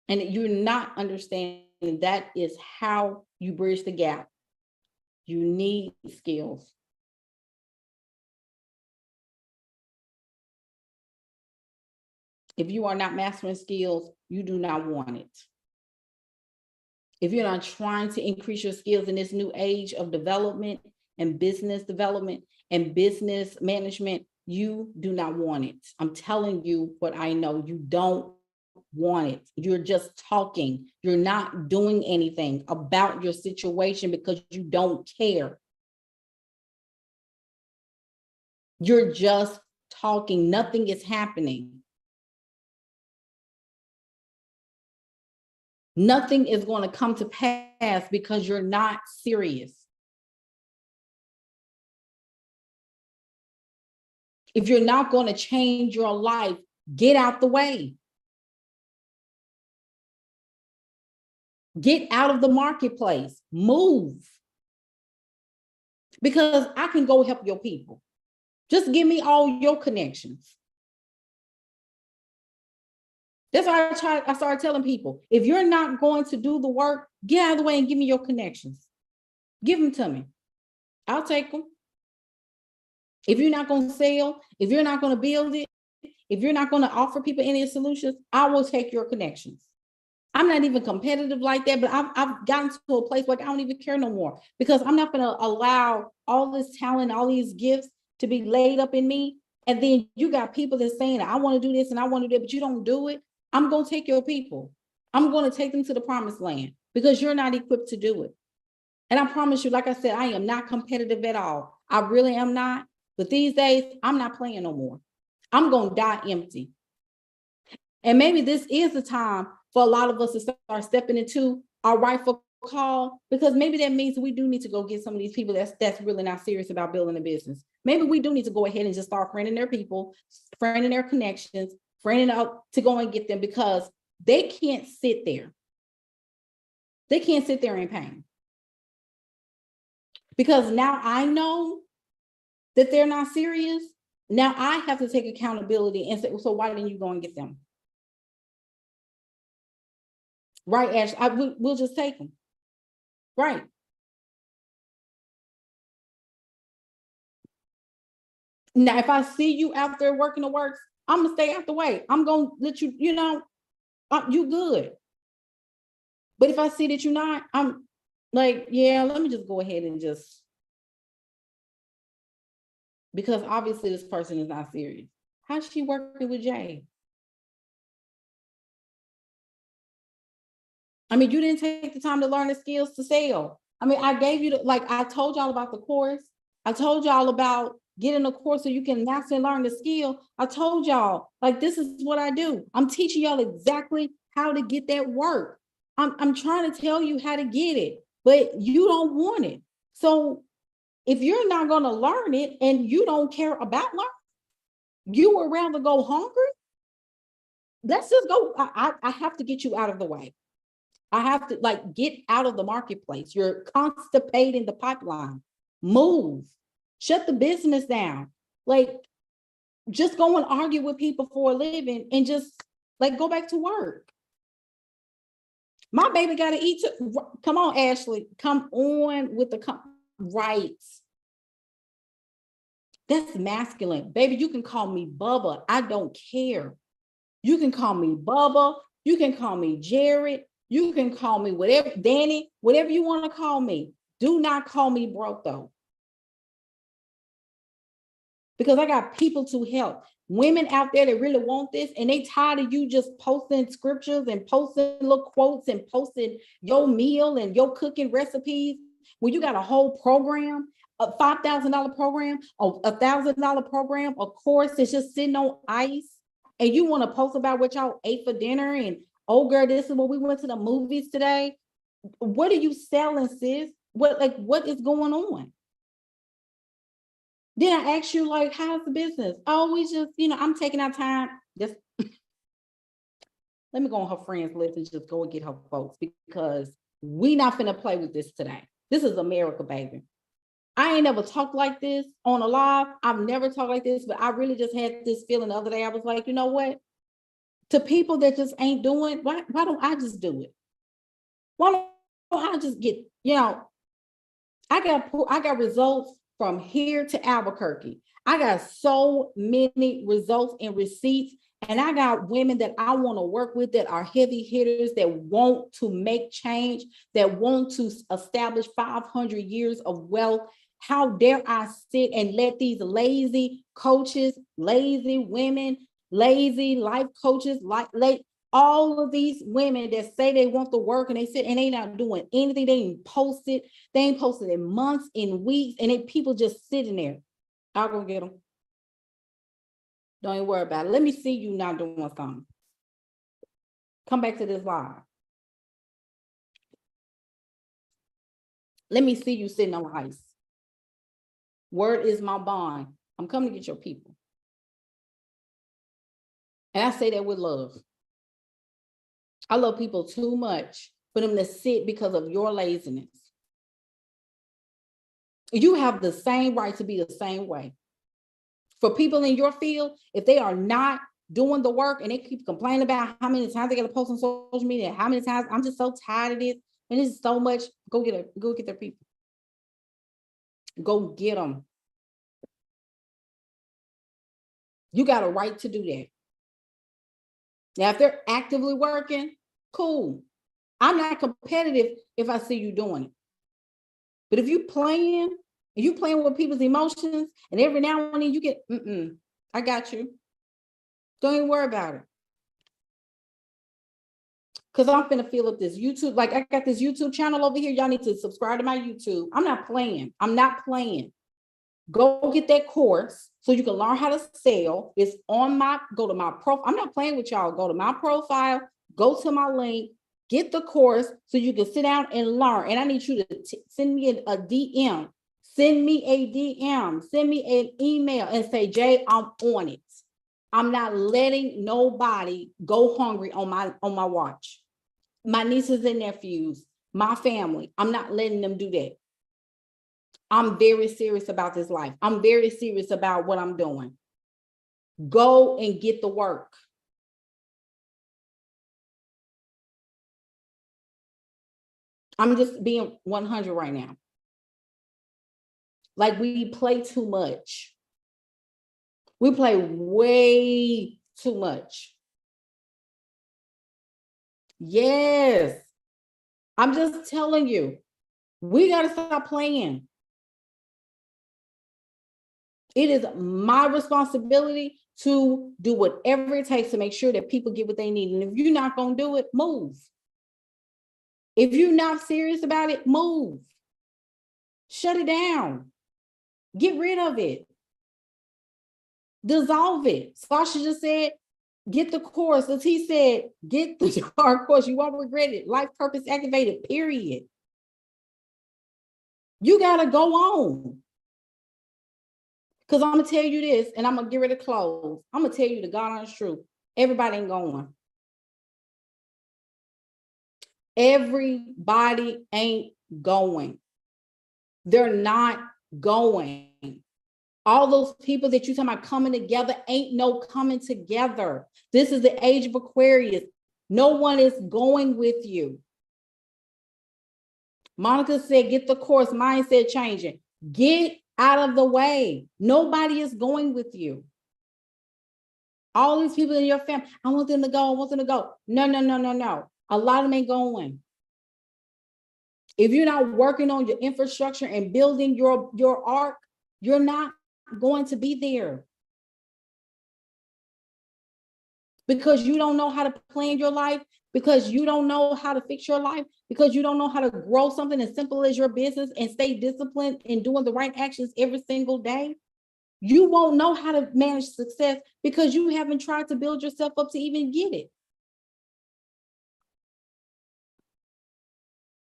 A: And you're not understanding that is how you bridge the gap. You need skills. If you are not mastering skills, you do not want it. If you're not trying to increase your skills in this new age of development and business development and business management, you do not want it. I'm telling you what I know. You don't want it. You're just talking. You're not doing anything about your situation because you don't care. You're just talking. Nothing is happening. Nothing is going to come to pass because you're not serious. If you're not going to change your life, get out the way. Get out of the marketplace. Move. Because I can go help your people. Just give me all your connections. That's why I started telling people, if you're not going to do the work, get out of the way and give me your connections. Give them to me. I'll take them. If you're not going to sell, if you're not going to build it, if you're not going to offer people any solutions, I will take your connections. I'm not even competitive like that, but I've gotten to a place where I don't even care no more because I'm not going to allow all this talent, all these gifts to be laid up in me. And then you got people that's saying, I want to do this and I want to do that, but you don't do it. I'm going to take your people. I'm going to take them to the promised land because you're not equipped to do it. And I promise you, like I said, I am not competitive at all. I really am not. But these days, I'm not playing no more. I'm going to die empty. And maybe this is the time for a lot of us to start stepping into our rightful call, because maybe that means we do need to go get some of these people that's really not serious about building a business. Maybe we do need to go ahead and just start friending their people, friending their connections, friending out to go and get them, because they can't sit there. They can't sit there in pain. Because now I know that they're not serious. Now I have to take accountability and say, so why didn't you go and get them? Right, Ash? We'll just take them. Right. Now, if I see you out there working the works, I'm going to stay out the way. I'm going to let you, you good. But if I see that you're not, I'm like, yeah, let me just go ahead and just, because obviously this person is not serious. How's she working with Jay? I mean, you didn't take the time to learn the skills to sell. I mean, I gave you I told y'all about the course. I told y'all about getting a course so you can master and learn the skill. I told y'all, like, this is what I do. I'm teaching y'all exactly how to get that work. I'm trying to tell you how to get it, but you don't want it. So if you're not going to learn it and you don't care about learning, you would rather go hungry. Let's just go. I have to get you out of the way. I have to get out of the marketplace. You're constipating the pipeline. Move. Shut the business down. Just go and argue with people for a living and just go back to work. My baby got to eat too. Come on, Ashley. Come on with the rights. That's masculine. Baby, you can call me Bubba. I don't care. You can call me Bubba. You can call me Jared. You can call me whatever, Danny, whatever you want to call me. Do not call me broke, though. Because I got people to help. Women out there that really want this, and they tired of you just posting scriptures and posting little quotes and posting your meal and your cooking recipes when you got a whole program, a $5,000 program, a $1,000 program, a course that's just sitting on ice, and you want to post about what y'all ate for dinner and Oh, girl, this is what we went to the movies today. What are you selling, sis? What is going on? Then I ask you, like, how's the business? Oh, we just, I'm taking our time. Just let me go on her friends list and just go and get her folks, because we not finna play with this today. This is America, baby. I ain't never talked like this on a live. I've never talked like this, but I really just had this feeling the other day. I was like, you know what? To people that just ain't doing, why don't I just do it? Why don't I just get, I got results from here to Albuquerque. I got so many results and receipts, and I got women that I want to work with that are heavy hitters, that want to make change, that want to establish 500 years of wealth. How dare I sit and let these lazy coaches, lazy women, lazy life coaches, all of these women that say they want the work and they sit and they not doing anything. They ain't posted. They ain't posted in months, in weeks, and then people just sitting there. I'll go get them. Don't even worry about it. Let me see you not doing something. Come back to this live. Let me see you sitting on ice. Word is my bond. I'm coming to get your people. And I say that with love. I love people too much for them to sit because of your laziness. You have the same right to be the same way. For people in your field, if they are not doing the work and they keep complaining about how many times they got to post on social media, how many times, I'm just so tired of this, and it's so much, go get their people. Go get them. You got a right to do that. Now, if they're actively working, cool. I'm not competitive if I see you doing it. But if you playing with people's emotions, and every now and then you get, I got you. Don't even worry about it. Because I'm finna fill up this YouTube. Like, I got this YouTube channel over here. Y'all need to subscribe to my YouTube. I'm not playing. Go get that course so you can learn how to sell. It's on go to my profile. I'm not playing with y'all. Go to my profile, go to my link, get the course so you can sit down and learn. And I need you to send me a DM. Send me a DM. Send me an email and say, Jay, I'm on it. I'm not letting nobody go hungry on my watch. My nieces and nephews, my family, I'm not letting them do that. I'm very serious about this life. I'm very serious about what I'm doing. Go and get the work. I'm just being 100 right now. Like, we play too much. We play way too much. Yes. I'm just telling you, we got to stop playing. It is my responsibility to do whatever it takes to make sure that people get what they need. And if you're not going to do it, move. If you're not serious about it, move. Shut it down. Get rid of it. Dissolve it. Sasha just said, get the course. As he said, get the hard course. You won't regret it. Life purpose activated, period. You got to go on. Because I'm going to tell you this, and I'm going to get rid of clothes. I'm going to tell you the God honest truth. Everybody ain't going. Everybody ain't going. They're not going. All those people that you're talking about coming together, ain't no coming together. This is the age of Aquarius. No one is going with you. Monica said, get the course, mindset changing. Get out of the way. Nobody is going with you. All these people in your family, I want them to go, I want them to go. No. A lot of them ain't going. If you're not working on your infrastructure and building your arc, you're not going to be there. Because you don't know how to plan your life, because you don't know how to fix your life, because you don't know how to grow something as simple as your business and stay disciplined in doing the right actions every single day. You won't know how to manage success because you haven't tried to build yourself up to even get it.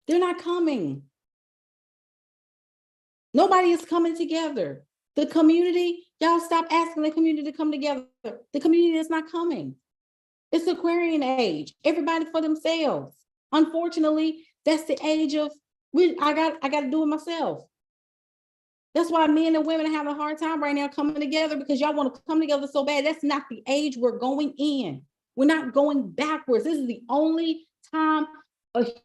A: They're not coming. Nobody is coming together. The community, y'all stop asking the community to come together. The community is not coming. It's the Aquarian age. Everybody for themselves. Unfortunately, that's the age of I got to do it myself. That's why men and women are having a hard time right now coming together, because y'all want to come together so bad. That's not the age we're going in. We're not going backwards. This is the only time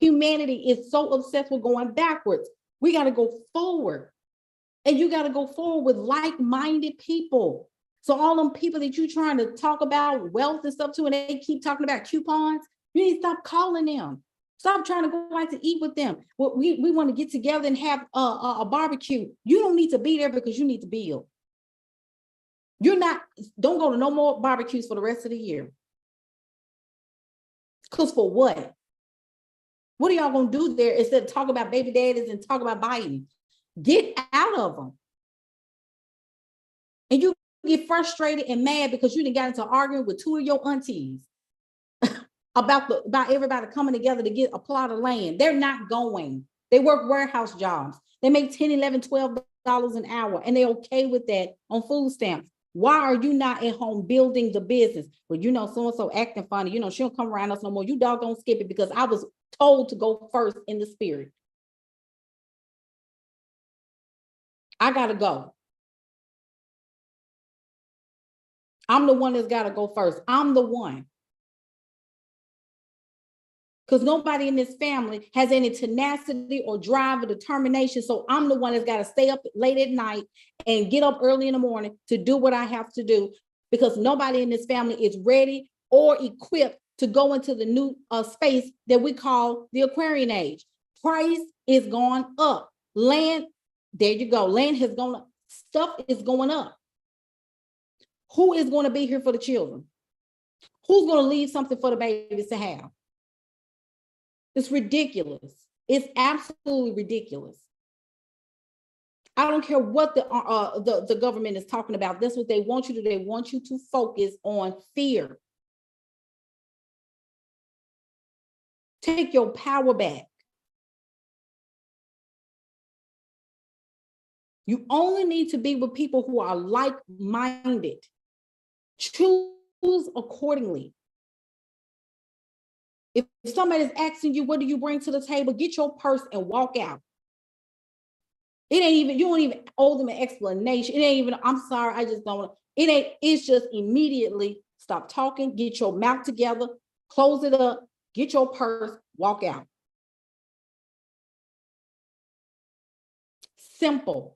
A: humanity is so obsessed with going backwards. We got to go forward. And you got to go forward with like-minded people. So all them people that you're trying to talk about wealth and stuff to, and they keep talking about coupons, you need to stop calling them. Stop trying to go out to eat with them. We want to get together and have a barbecue. You don't need to be there because you need to build. Don't go to no more barbecues for the rest of the year. Because for what? What are y'all going to do there instead of talk about baby daddies and talk about Biden? Get out of them. And you get frustrated and mad because you didn't got into arguing with two of your aunties about everybody coming together to get a plot of land. They're not going. They work warehouse jobs. They make $10, $11, $12 an hour, and they're okay with that on food stamps. Why are you not at home building the business? Well, so-and-so acting funny. She don't come around us no more. You doggone skip it, because I was told to go first in the spirit. I got to go. I'm the one that's got to go first. I'm the one. Because nobody in this family has any tenacity or drive or determination. So I'm the one that's got to stay up late at night and get up early in the morning to do what I have to do, because nobody in this family is ready or equipped to go into the new space that we call the Aquarian age. Price is going up. Land, there you go. Land has gone up. Stuff is going up. Who is going to be here for the children? Who's going to leave something for the babies to have? It's ridiculous. It's absolutely ridiculous. I don't care what the government is talking about. That's what they want you to do. They want you to focus on fear. Take your power back. You only need to be with people who are like-minded. Choose accordingly. If somebody's asking you, what do you bring to the table? Get your purse and walk out. You don't even owe them an explanation. It ain't even, I'm sorry, I just don't. It's just immediately stop talking, get your mouth together, close it up, get your purse, walk out. Simple.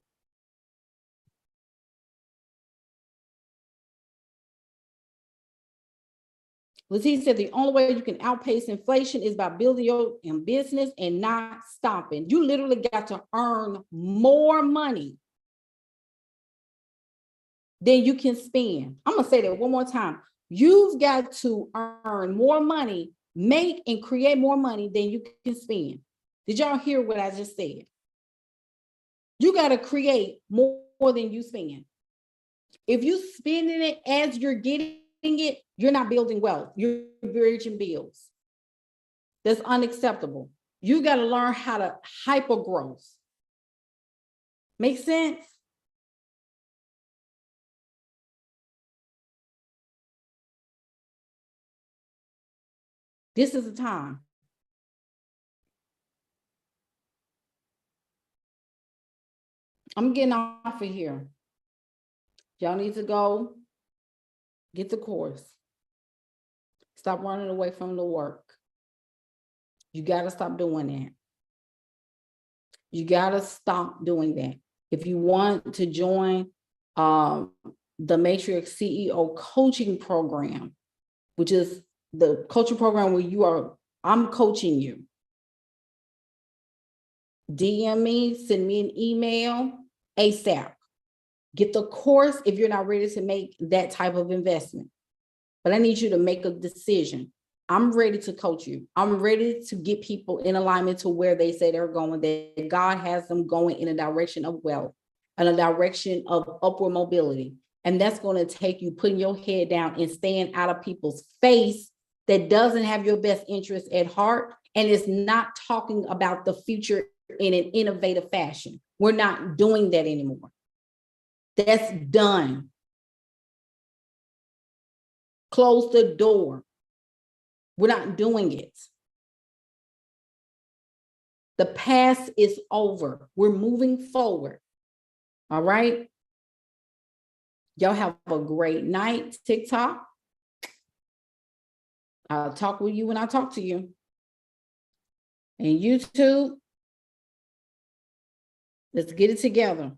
A: Latif said the only way you can outpace inflation is by building your business and not stopping. You literally got to earn more money than you can spend. I'm going to say that one more time. You've got to earn more money, make and create more money than you can spend. Did y'all hear what I just said? You got to create more than you spend. If you're spending it as you're getting it, you're not building wealth. You're bridging bills. That's unacceptable. You got to learn how to hyper growth. Make sense? This is the time. I'm getting off of here. Y'all need to go get the course. Stop running away from the work. You got to stop doing that. You got to stop doing that. If you want to join the Matriarch CEO coaching program, which is the coaching program where I'm coaching you, DM me, send me an email ASAP. Get the course if you're not ready to make that type of investment. But I need you to make a decision. I'm ready to coach you. I'm ready to get people in alignment to where they say they're going, that God has them going in a direction of wealth and a direction of upward mobility. And that's going to take you putting your head down and staying out of people's face that doesn't have your best interest at heart And it's not talking about the future in an innovative fashion. We're not doing that anymore. That's done. Close the door. We're not doing it. The past is over. We're moving forward. All right. Y'all have a great night, TikTok. I'll talk with you when I talk to you. And YouTube, let's get it together.